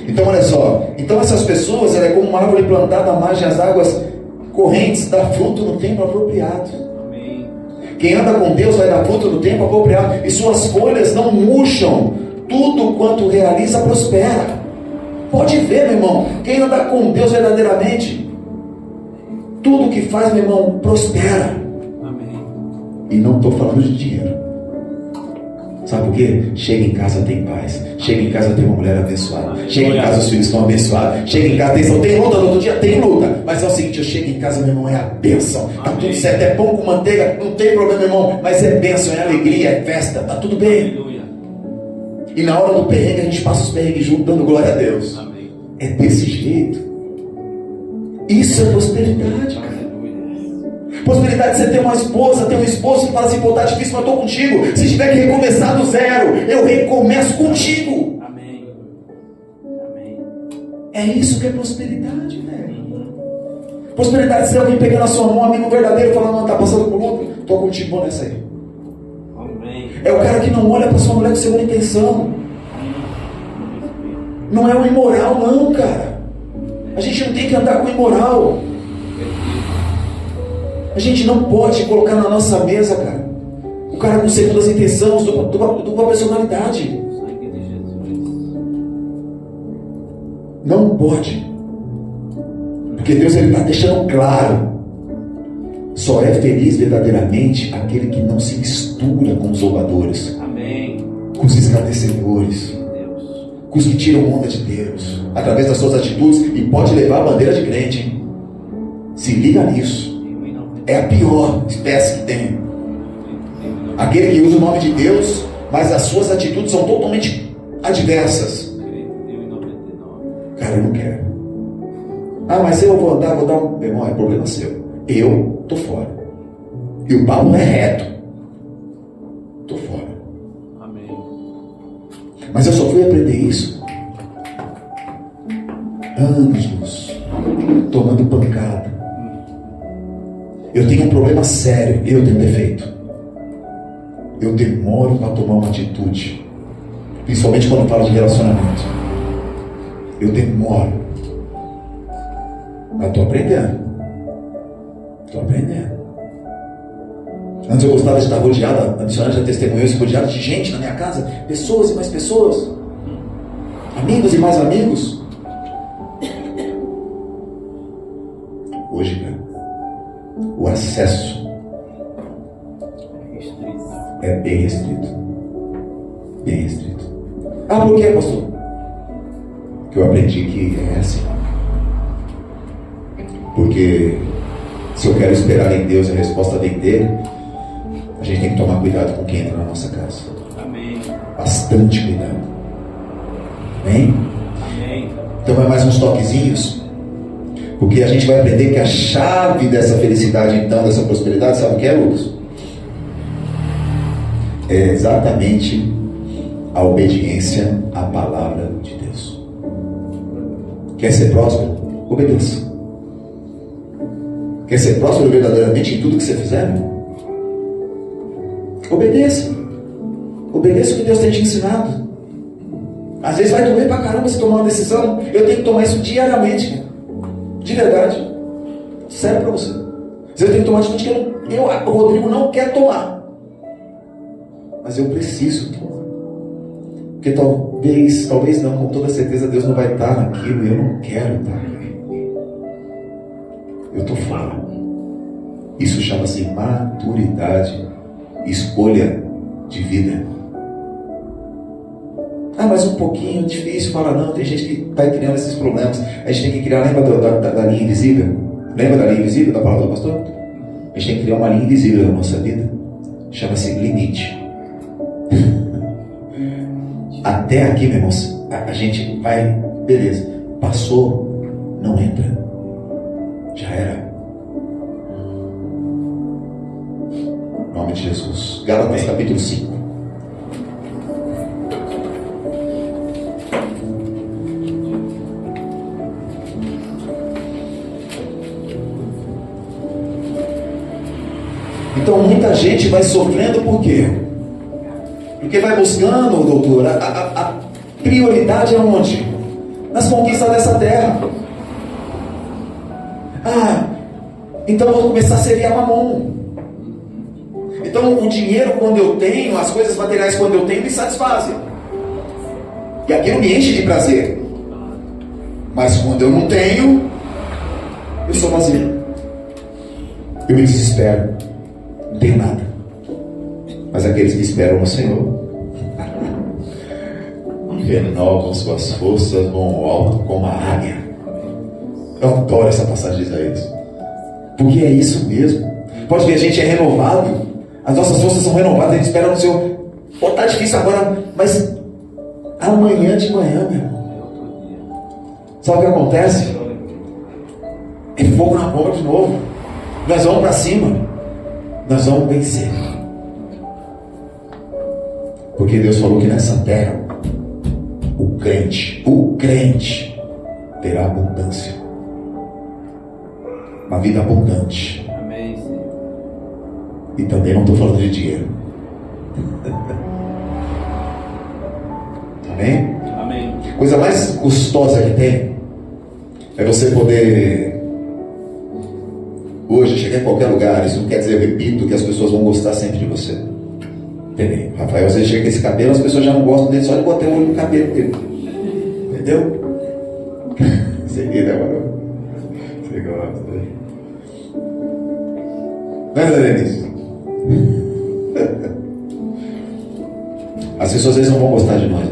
Então olha só, então essas pessoas, ela é como uma árvore plantada à margem das águas correntes, dá fruto no tempo apropriado. Amém. Quem anda com Deus vai dar fruto no tempo apropriado, e suas folhas não murcham, tudo quanto realiza prospera. Pode ver, meu irmão, quem anda com Deus verdadeiramente, tudo que faz, meu irmão, prospera. Amém. E não estou falando de dinheiro. Sabe por quê? Chega em casa, tem paz. Chega em casa, tem uma mulher abençoada. Chega em casa, os filhos estão abençoados. Chega em casa, tem luta no outro dia? Tem luta. Mas é o seguinte, eu chego em casa, meu irmão, é a bênção. Tá tudo certo, é pão com manteiga, não tem problema, meu irmão. Mas é bênção, é alegria, é festa, tá tudo bem. E na hora do perrengue, a gente passa os perrengues junto, dando glória a Deus. Amém. É desse jeito. Isso é prosperidade, cara. Prosperidade é você ter uma esposa, ter um esposo que fala assim, pô, tá difícil, mas eu estou contigo. Se tiver que recomeçar do zero, eu recomeço contigo. Amém. Amém. É isso que é prosperidade, velho. Prosperidade é ser alguém pegando a sua mão, um amigo verdadeiro, falando, não, tá passando por luta, tô contigo, vou nessa aí. Amém. É o cara que não olha para sua mulher com segunda intenção. Não é o imoral, não, cara. A gente não tem que andar com o imoral. A gente não pode colocar na nossa mesa, cara, o cara com segundas intenções, dupla personalidade. Não pode. Porque Deus está deixando claro. Só é feliz verdadeiramente aquele que não se mistura com os zombadores. Amém. Com os escarnecedores. Com os que tiram onda de Deus. Através das suas atitudes. E pode levar a bandeira de crente, hein? Se liga nisso. É a pior espécie que tem. Aquele que usa o nome de Deus, mas as suas atitudes são totalmente adversas. Cara, eu não quero. Ah, mas eu vou andar, vou dar um... Meu irmão, é problema seu. Eu tô fora. E o papo não é reto. Tô fora. Amém. Mas eu só fui aprender isso anos, tomando pancada. Eu tenho um problema sério, eu tenho defeito. Eu demoro para tomar uma atitude, principalmente quando eu falo de relacionamento. Eu demoro. Mas estou aprendendo. Estou aprendendo. Antes eu gostava de estar rodeada, a missionária já testemunhou isso, rodeada de gente na minha casa, pessoas e mais pessoas, amigos e mais amigos. Hoje, cara, o acesso é bem restrito. Bem restrito. Ah, por que, pastor? Porque eu aprendi que é assim. Porque se eu quero esperar em Deus e a resposta vem dele, a gente tem que tomar cuidado com quem entra na nossa casa. Amém. Bastante cuidado. Amém? Amém. Então é mais uns toquezinhos. Porque a gente vai aprender que a chave dessa felicidade, então, dessa prosperidade, sabe o que é, Lucas? É exatamente a obediência à palavra de Deus. Quer ser próspero? Obedeça. Quer ser próspero verdadeiramente em tudo que você fizer? Obedeça. Obedeça o que Deus tem te ensinado. Às vezes vai doer pra caramba você tomar uma decisão. Eu tenho que tomar isso diariamente, cara. De verdade. Sério pra você. Você tem que tomar atitude que o Rodrigo não quer tomar. Mas eu preciso tomar. Porque talvez não, com toda certeza Deus não vai estar naquilo e eu não quero estar naquilo. Eu estou fora. Isso chama-se maturidade, escolha de vida. Ah, mas um pouquinho difícil. Fala, não, tem gente que vai criando esses problemas. A gente tem que criar, lembra da linha invisível? Lembra da linha invisível, da palavra do pastor? A gente tem que criar uma linha invisível na nossa vida. Chama-se limite. Até aqui, meu irmão, a gente vai, beleza. Passou, não entra. Já era. de Jesus. Gálatas capítulo 5. Então muita gente vai sofrendo por quê? Porque vai buscando, doutor, a prioridade é onde? Nas conquistas dessa terra. Então eu vou começar a servir a Mamon. Então o dinheiro quando eu tenho, as coisas materiais quando eu tenho me satisfazem. E aquilo me enche de prazer. Mas quando eu não tenho, eu sou vazio. Eu me desespero. Não tenho nada. Mas aqueles que esperam no Senhor renovam suas forças, vão alto como a águia. Eu adoro essa passagem de Isaías, porque é isso mesmo. Pode ver, a gente é renovado, as nossas forças são renovadas, a gente espera no Senhor. Tá difícil agora, mas amanhã de manhã, meu irmão, sabe o que acontece? É fogo na bomba de novo. Nós vamos para cima, nós vamos vencer, porque Deus falou que nessa terra o crente terá abundância, uma vida abundante. Amém, Senhor. E também não estou falando de dinheiro. Amém? Amém. Coisa mais gostosa que tem é você poder hoje chegar em qualquer lugar. Isso não quer dizer, eu repito, que as pessoas vão gostar sempre de você. Entendeu? Rafael, às vezes chega com esse cabelo, as pessoas já não gostam dele só de botar o olho no cabelo dele. Entendeu? Você ri, né, mano? Você gosta, né? Não é, Denise? As pessoas às vezes não vão gostar de nós.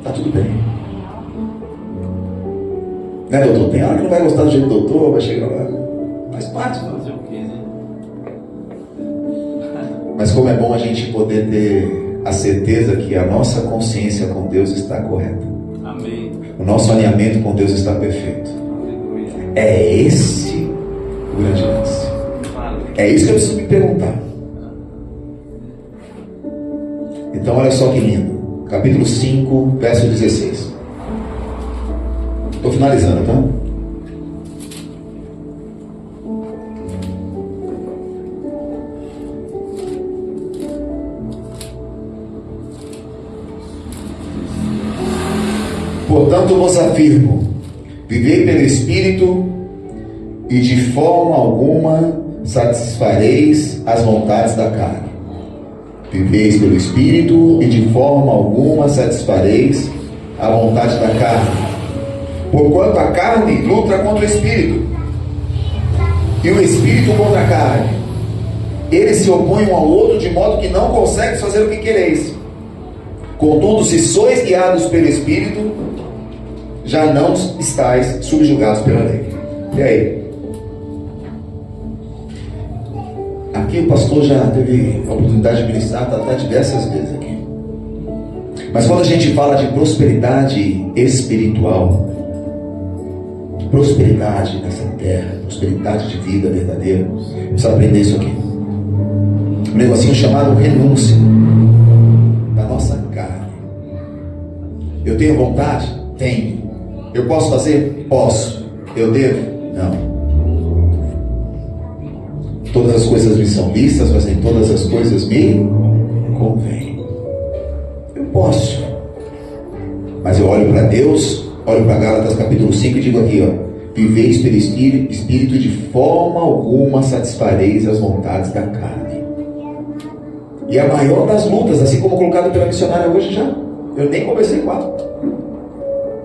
Tá tudo bem. Né, doutor? Tem hora que não vai gostar do jeito do doutor, vai chegar lá. Faz parte, mano. Fazer o quê, né? Mas como é bom a gente poder ter a certeza que a nossa consciência com Deus está correta. Amém. O nosso alinhamento com Deus está perfeito. Aleluia. É esse o grande lance. É isso que eu preciso me perguntar. Então olha só que lindo. Capítulo 5, verso 16. Estou finalizando, tá? Portanto vos afirmo, vivei pelo Espírito, e de forma alguma satisfareis as vontades da carne. Viveis pelo Espírito, e de forma alguma satisfareis a vontade da carne. Porquanto a carne luta contra o Espírito, e o Espírito contra a carne. Eles se opõem um ao outro, de modo que não consegues fazer o que quereis. Contudo, se sois guiados pelo Espírito, já não estáis subjugados pela lei. E aí? Aqui o pastor já teve a oportunidade de ministrar até diversas vezes aqui. Mas quando a gente fala de prosperidade espiritual, prosperidade nessa terra, prosperidade de vida verdadeira, precisa aprender isso aqui. Um negocinho chamado renúncia da nossa carne. Eu tenho vontade? Tenho. Eu posso fazer? Posso. Eu devo? Não. Todas as coisas me são listas, mas nem todas as coisas me convêm. Eu posso. Mas eu olho para Deus, olho para Gálatas capítulo 5 e digo aqui, ó: viveis pelo Espírito, de forma alguma satisfareis as vontades da carne. E a maior das lutas, assim como colocado pela missionária hoje já, eu nem comecei com ela.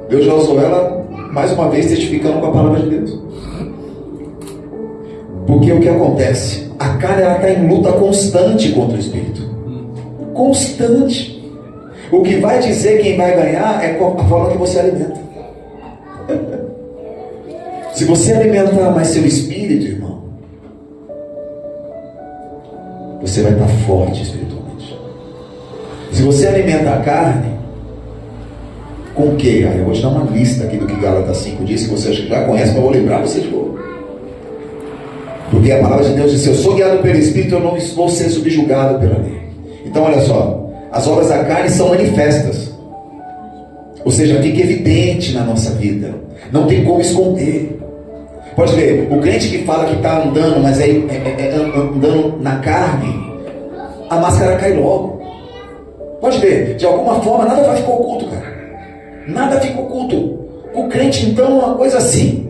Deus já usou ela mais uma vez testificando com a palavra de Deus. Porque o que acontece? A carne está em luta constante contra o Espírito. Constante. O que vai dizer quem vai ganhar é a forma que você alimenta. Se você alimentar mais seu espírito, irmão, você vai estar forte espiritualmente. Se você alimenta a carne, com o que? Eu vou te dar uma lista aqui do que Gálatas 5 diz, que você acha que já conhece, mas eu vou lembrar você de novo. Porque a palavra de Deus diz: se eu sou guiado pelo Espírito, eu não vou ser subjugado pela lei. Então olha só, as obras da carne são manifestas, ou seja, fica evidente na nossa vida, não tem como esconder. Pode ver, o crente que fala que está andando, mas andando na carne, a máscara cai logo. Pode ver, de alguma forma nada vai ficar oculto, cara. Nada fica oculto. O crente então é uma coisa assim,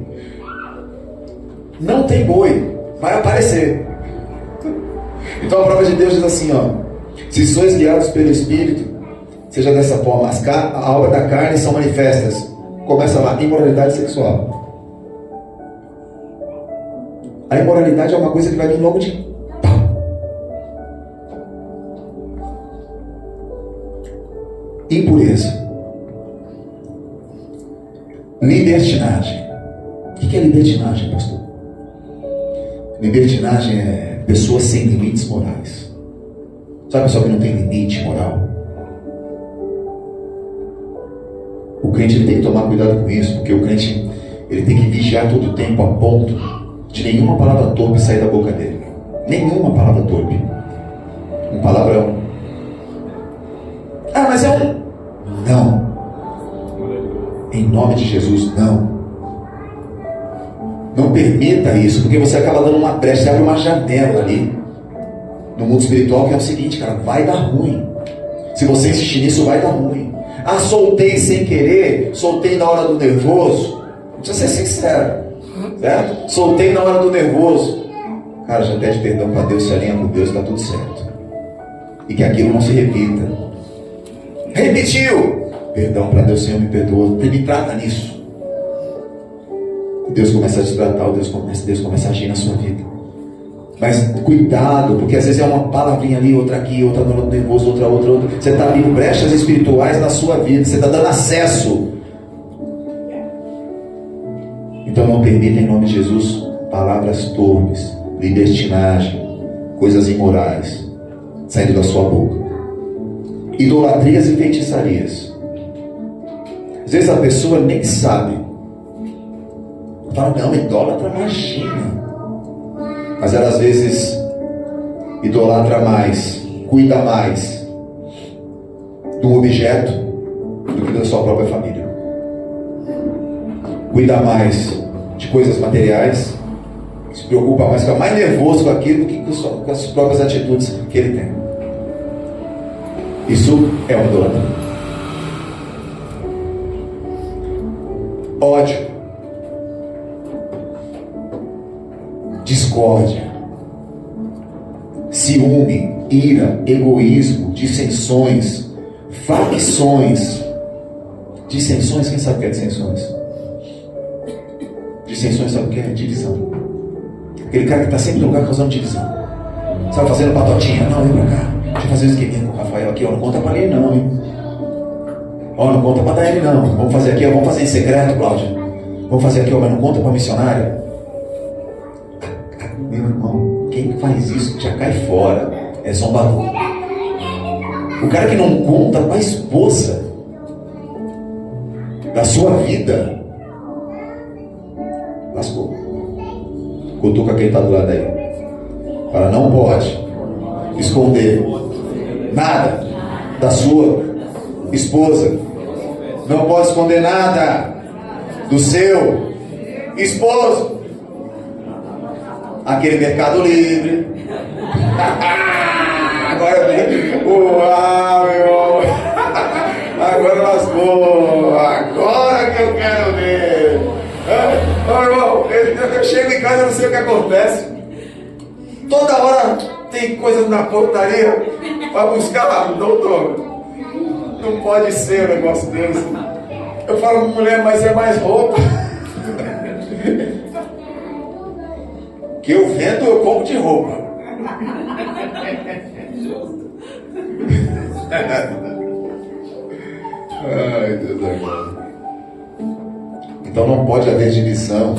não tem boi, vai aparecer. Então a palavra de Deus diz assim, ó: se sois guiados pelo Espírito, seja dessa forma. A obra da carne são manifestas. Começa lá, imoralidade sexual. A imoralidade é uma coisa que vai vir logo de pau. Impureza. Libertinagem. O que é libertinagem, pastor? Libertinagem é pessoas sem limites morais. Sabe a pessoa que não tem limite moral? O crente ele tem que tomar cuidado com isso, porque o crente ele tem que vigiar todo o tempo, a ponto de nenhuma palavra torpe sair da boca dele. Nenhuma palavra torpe. Um palavrão. Ah, mas é um... Não. Em nome de Jesus, não. Não permita isso, porque você acaba dando uma brecha, você abre uma janela ali no mundo espiritual, que é o seguinte, cara, vai dar ruim. Se você insistir nisso, vai dar ruim. Ah, soltei sem querer, soltei na hora do nervoso. Precisa ser sincero, certo? Soltei na hora do nervoso. Cara, já pede perdão para Deus, se alinha com Deus, está tudo certo. E que aquilo não se repita. Repetiu! Perdão para Deus, Senhor, me perdoa. Me trata nisso. Deus começa a te tratar, Deus começa a agir na sua vida. Mas cuidado, porque às vezes é uma palavrinha ali, outra aqui, outra no nervoso, outra. Você está abrindo brechas espirituais na sua vida, você está dando acesso. Então não permita, em nome de Jesus, palavras torpes, libertinagem, coisas imorais saindo da sua boca. Idolatrias e feitiçarias. Às vezes a pessoa nem sabe. Fala, não, idólatra, imagina. Mas ela às vezes idolatra mais, cuida mais do objeto do que da sua própria família. Cuida mais de coisas materiais, se preocupa mais, fica mais nervoso com aquilo do que com as próprias atitudes que ele tem. Isso é uma idolatria. Ódio, discórdia, ciúme, ira, egoísmo, dissensões, facções. Dissensões, quem sabe o que é dissensões? Dissensões, sabe o que é? Divisão. Aquele cara que está sempre no lugar causando divisão. Sabe, fazendo patotinha? Não, vem pra cá. Deixa eu fazer um esqueminha com o Rafael aqui, ó. Não conta pra ele não, hein? Ó, não conta pra dar ele não. Vamos fazer aqui, ó. Vamos fazer em secreto, Cláudia. Vamos fazer aqui, ó. Mas não conta pra missionária. Meu irmão, quem faz isso já cai fora. É zombador. O cara que não conta pra esposa da sua vida, lascou. Cutuca quem está do lado aí. Fala, não pode esconder nada da sua esposa. Não pode esconder nada do seu esposo. Aquele Mercado Livre. Agora meu. Agora lascou. Agora que eu quero ver. Ô irmão, eu chego em casa e não sei o que acontece. Toda hora tem coisas na portaria para buscar lá. Doutor, não pode ser um negócio desse. Eu falo, mulher, mas é mais roupa. Que eu vendo, eu compro de roupa. Ai, Deus do Então não pode haver divisão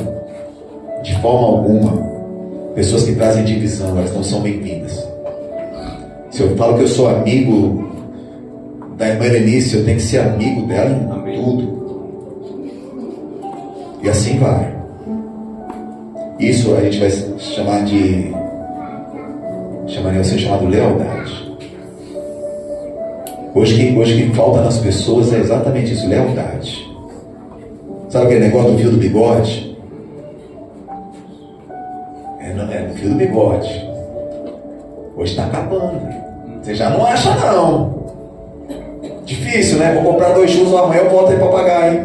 de forma alguma. Pessoas que trazem divisão, elas não são bem-vindas. Se eu falo que eu sou amigo da irmã Helenice, eu tenho que ser amigo dela em tudo. E assim vai. Isso a gente vai chamar de... chamaria ser chamado lealdade. Hoje o que falta nas pessoas é exatamente isso, lealdade. Sabe aquele negócio do fio do bigode? É no fio do bigode. Hoje está acabando. Você já não acha não. Difícil, né? Vou comprar 2 churros amanhã, eu volto aí para pagar, hein?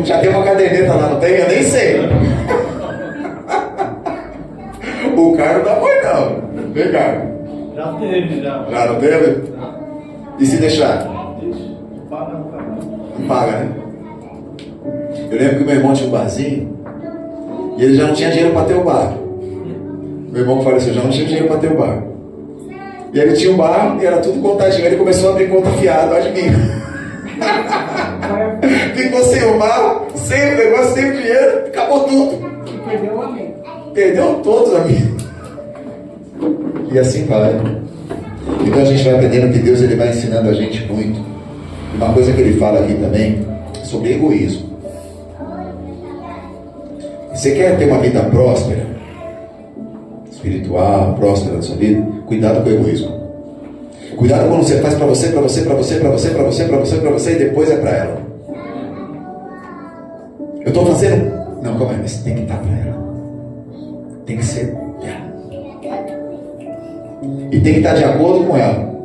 Já tem uma caderneta lá, não tem? Eu nem sei. O cara não dá boi não. Vem cá. Já teve, já. Já não teve? E se deixar? Paga, não paga. Não paga, né? Eu lembro que meu irmão tinha um barzinho e ele já não tinha dinheiro para ter o bar. Meu irmão faleceu, já não tinha dinheiro para ter o bar. E ele tinha um bar e era tudo contadinho. Ele começou a abrir conta fiada, adivinha? Ficou sem o bar, sem o negócio, sem o dinheiro, acabou tudo. Perdeu o amigo. Perdeu todos os amigos. E assim vai. Então a gente vai aprendendo que Deus ele vai ensinando a gente muito. Uma coisa que ele fala aqui também é sobre egoísmo. Você quer ter uma vida próspera, espiritual, próspera na sua vida? Cuidado com o egoísmo. Cuidado quando você faz para você, para você, para você, para você, para você, para você, para você e depois é para ela. Eu estou fazendo. Não, calma aí, mas tem que estar para ela. Tem que ser dela. E tem que estar de acordo com ela.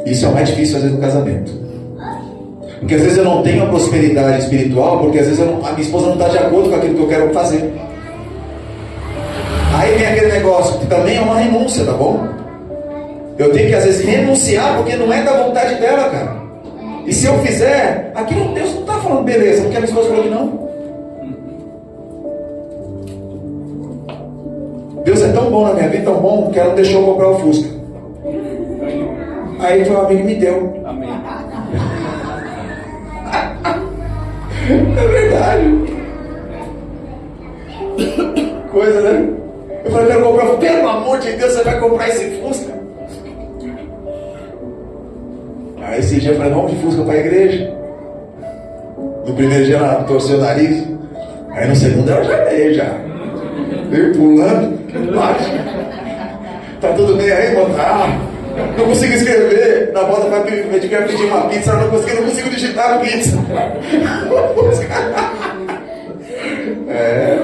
Isso é o mais difícil às vezes no casamento. Porque às vezes eu não tenho a prosperidade espiritual, porque às vezes a minha esposa não está de acordo com aquilo que eu quero fazer. Aí vem aquele negócio que também é uma renúncia, tá bom? Eu tenho que às vezes renunciar porque não é da vontade dela, cara. E se eu fizer, aquilo Deus não está falando beleza, porque a minha esposa falou que não. Deus é tão bom na minha vida, tão bom, que ela não deixou eu comprar o Fusca. Aí foi um amigo que me deu. Amém. É verdade. Coisa, né? Eu falei, quero comprar. Pelo amor de Deus, você vai comprar esse Fusca? Aí esse dia eu falei, vamos de Fusca para a igreja. No primeiro dia ela torceu o nariz. Aí no segundo ela já veio já. Veio pulando. Tá tudo bem aí, moça? Ah, não consigo escrever. Na volta para pedir uma pizza, eu não consigo digitar a pizza. É.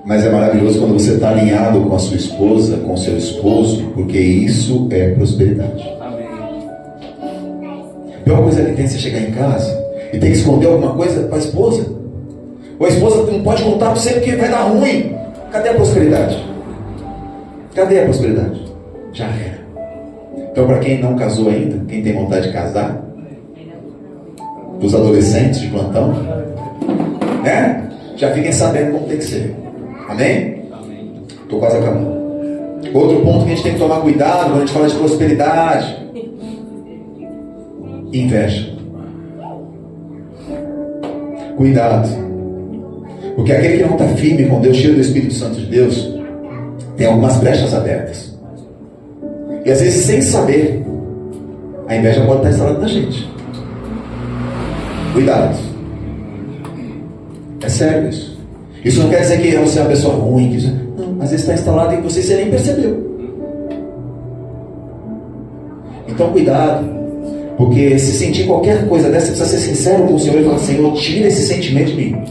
Mas é maravilhoso quando você está alinhado com a sua esposa, com o seu esposo, porque isso é prosperidade. Amém. A pior coisa que tem é você chegar em casa e tem que esconder alguma coisa para a esposa. Ou a esposa não pode contar para você porque vai dar ruim. Cadê a prosperidade? Cadê a prosperidade? Já era. Então, para quem não casou ainda, quem tem vontade de casar, os adolescentes de plantão, né? Já fiquem sabendo como tem que ser. Amém? Estou quase acabando. Outro ponto que a gente tem que tomar cuidado quando a gente fala de prosperidade: inveja. Cuidado. Porque aquele que não está firme com Deus, cheio do Espírito Santo de Deus, tem algumas brechas abertas. E às vezes, sem saber, a inveja pode estar instalada na gente. Cuidado. É sério isso. Isso não quer dizer que você é uma pessoa ruim. Não, às vezes está instalado em você e você nem percebeu. Então cuidado. Porque se sentir qualquer coisa dessa, você precisa ser sincero com o Senhor e falar: Senhor, tira esse sentimento de mim.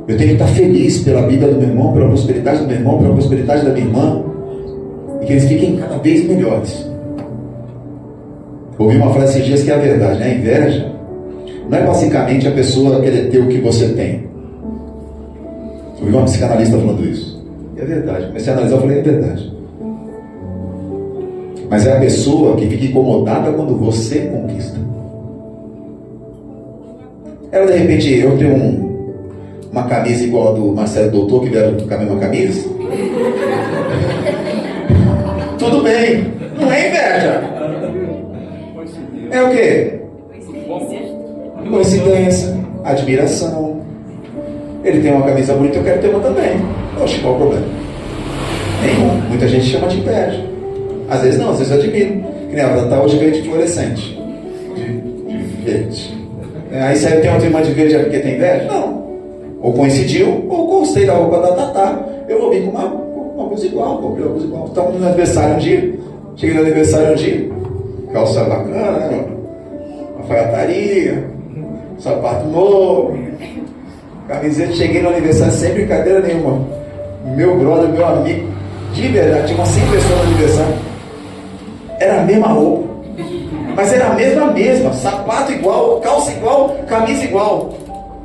Eu tenho que estar feliz pela vida do meu irmão, pela prosperidade do meu irmão, pela prosperidade da minha irmã. E que eles fiquem cada vez melhores. Ouvi uma frase esses dias que é a verdade, né? A inveja não é basicamente a pessoa querer ter o que você tem. Ouvi uma psicanalista falando isso. E é verdade. Comecei a analisar e falei: é verdade. Mas é a pessoa que fica incomodada quando você conquista. Ela, de repente, eu tenho uma camisa igual a do Marcelo Doutor, que vieram com a mesma camisa. Tudo bem. Não é inveja. É o quê? Coincidência, admiração. Ele tem uma camisa bonita, eu quero ter uma também. Oxe, qual o problema? Nenhum. Muita gente chama de inveja. Às vezes não, às vezes eu admiro. Que nem ela tá hoje verde fluorescente. De verde. Aí você tem outra irmã de verde porque tem inveja? Não. Ou coincidiu, ou gostei da roupa da Tatá. Eu vou vir com uma blusa igual, comprei uma blusa igual. Estamos no aniversário um dia. Cheguei no aniversário um dia. Calça bacana, né? Alfaiataria, sapato novo, camiseta. Cheguei no aniversário sem brincadeira nenhuma. Meu brother, meu amigo, de verdade, tinha umas 100 pessoas no aniversário. Era a mesma roupa, mas era a mesma, sapato igual, calça igual, camisa igual.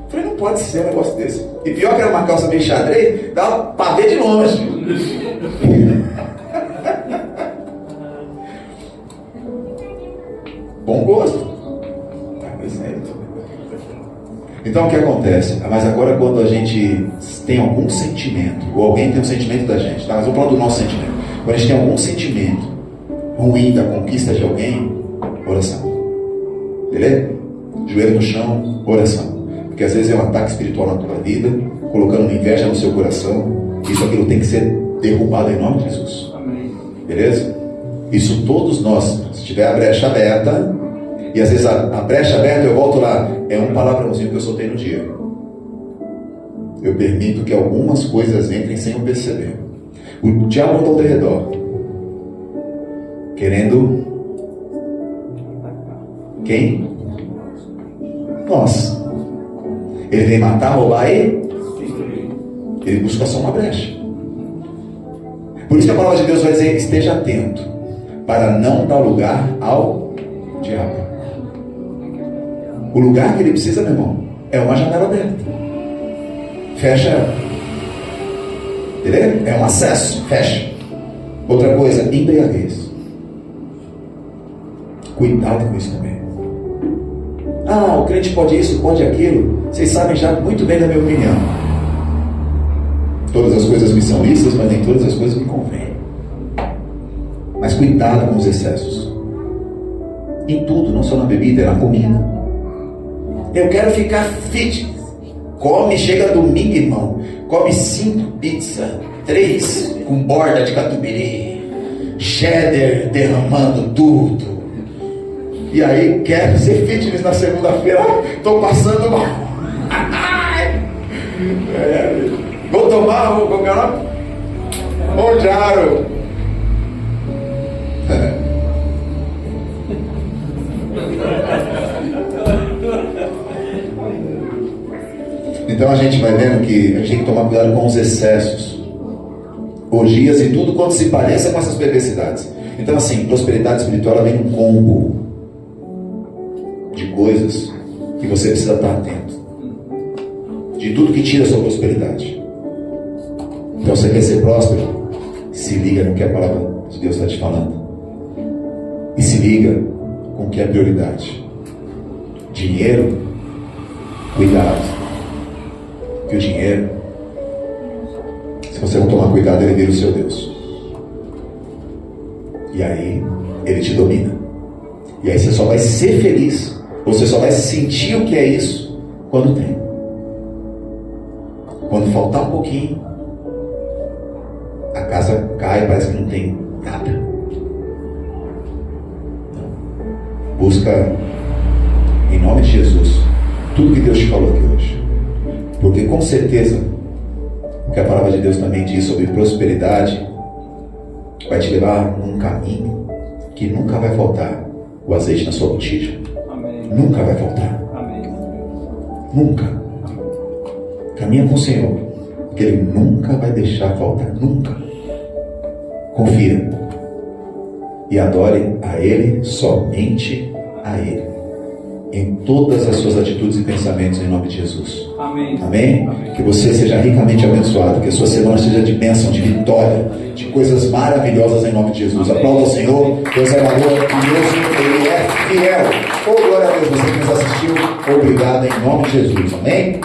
Falei, não pode ser um negócio desse. E pior que era uma calça bem xadrez, dava pra ver de longe. Bom gosto. Então o que acontece? Mas agora quando a gente tem algum sentimento, ou alguém tem um sentimento da gente, tá? Mas vou falar do nosso sentimento. Quando a gente tem algum sentimento ruim da conquista de alguém, oração. Beleza? Joelho no chão, oração. Porque às vezes é um ataque espiritual na tua vida, colocando uma inveja no seu coração. Isso aquilo tem que ser derrubado em nome de Jesus. Amém. Beleza? Isso todos nós, se tiver a brecha aberta, e às vezes a brecha aberta, eu volto lá, é um palavrãozinho que eu soltei no dia. Eu permito que algumas coisas entrem sem eu perceber. O diabo está ao teu redor, querendo quem? Nós. Ele vem matar, roubar e ele busca só uma brecha. Por isso que a palavra de Deus vai dizer: esteja atento para não dar lugar ao diabo. O lugar que ele precisa, meu irmão, é uma janela aberta. Fecha ela. Beleza? É um acesso. Fecha. Outra coisa, embriaguez. Cuidado com isso também. Ah, o crente pode isso, pode aquilo. Vocês sabem já muito bem da minha opinião. Todas as coisas me são lícitas, mas nem todas as coisas me convêm. Mas cuidado com os excessos. Em tudo, não só na bebida, é na comida. Eu quero ficar fit. Come, chega domingo, irmão. Come 5 pizzas, 3 com borda de catupiry, cheddar derramando tudo. E aí quero ser fitness na segunda-feira. Estou passando mal. Vou tomar, vou comer Monjaro. Então a gente vai vendo que a gente tem que tomar cuidado com os excessos, orgias e tudo quanto se pareça com essas perversidades. Então assim, prosperidade espiritual ela vem num combo de coisas que você precisa estar atento. De tudo que tira a sua prosperidade. Então você quer ser próspero? Se liga no que a palavra de Deus está te falando. E se liga com o que é prioridade. Dinheiro, cuidado. Que o dinheiro, se você não tomar cuidado, ele vira o seu Deus. E aí, ele te domina. E aí você só vai ser feliz, você só vai sentir o que é isso, quando tem. Quando faltar um pouquinho, a casa cai, parece que não tem nada. Busca, em nome de Jesus, tudo que Deus te falou aqui hoje. Porque com certeza, o que a palavra de Deus também diz sobre prosperidade, vai te levar num caminho que nunca vai faltar o azeite na sua botija. Amém. Nunca vai faltar. Amém. Nunca. Caminha com o Senhor, porque Ele nunca vai deixar faltar. Nunca. Confia. E adore a Ele, somente a Ele. Em todas as suas atitudes e pensamentos, em nome de Jesus. Amém. Amém? Amém. Que você seja ricamente abençoado, que a sua semana seja de bênção, de vitória, de coisas maravilhosas em nome de Jesus. Amém. Aplauda ao Senhor. Deus é maravilhoso, Ele é fiel. Oh, glória a Deus, você que nos assistiu. Obrigado em nome de Jesus. Amém?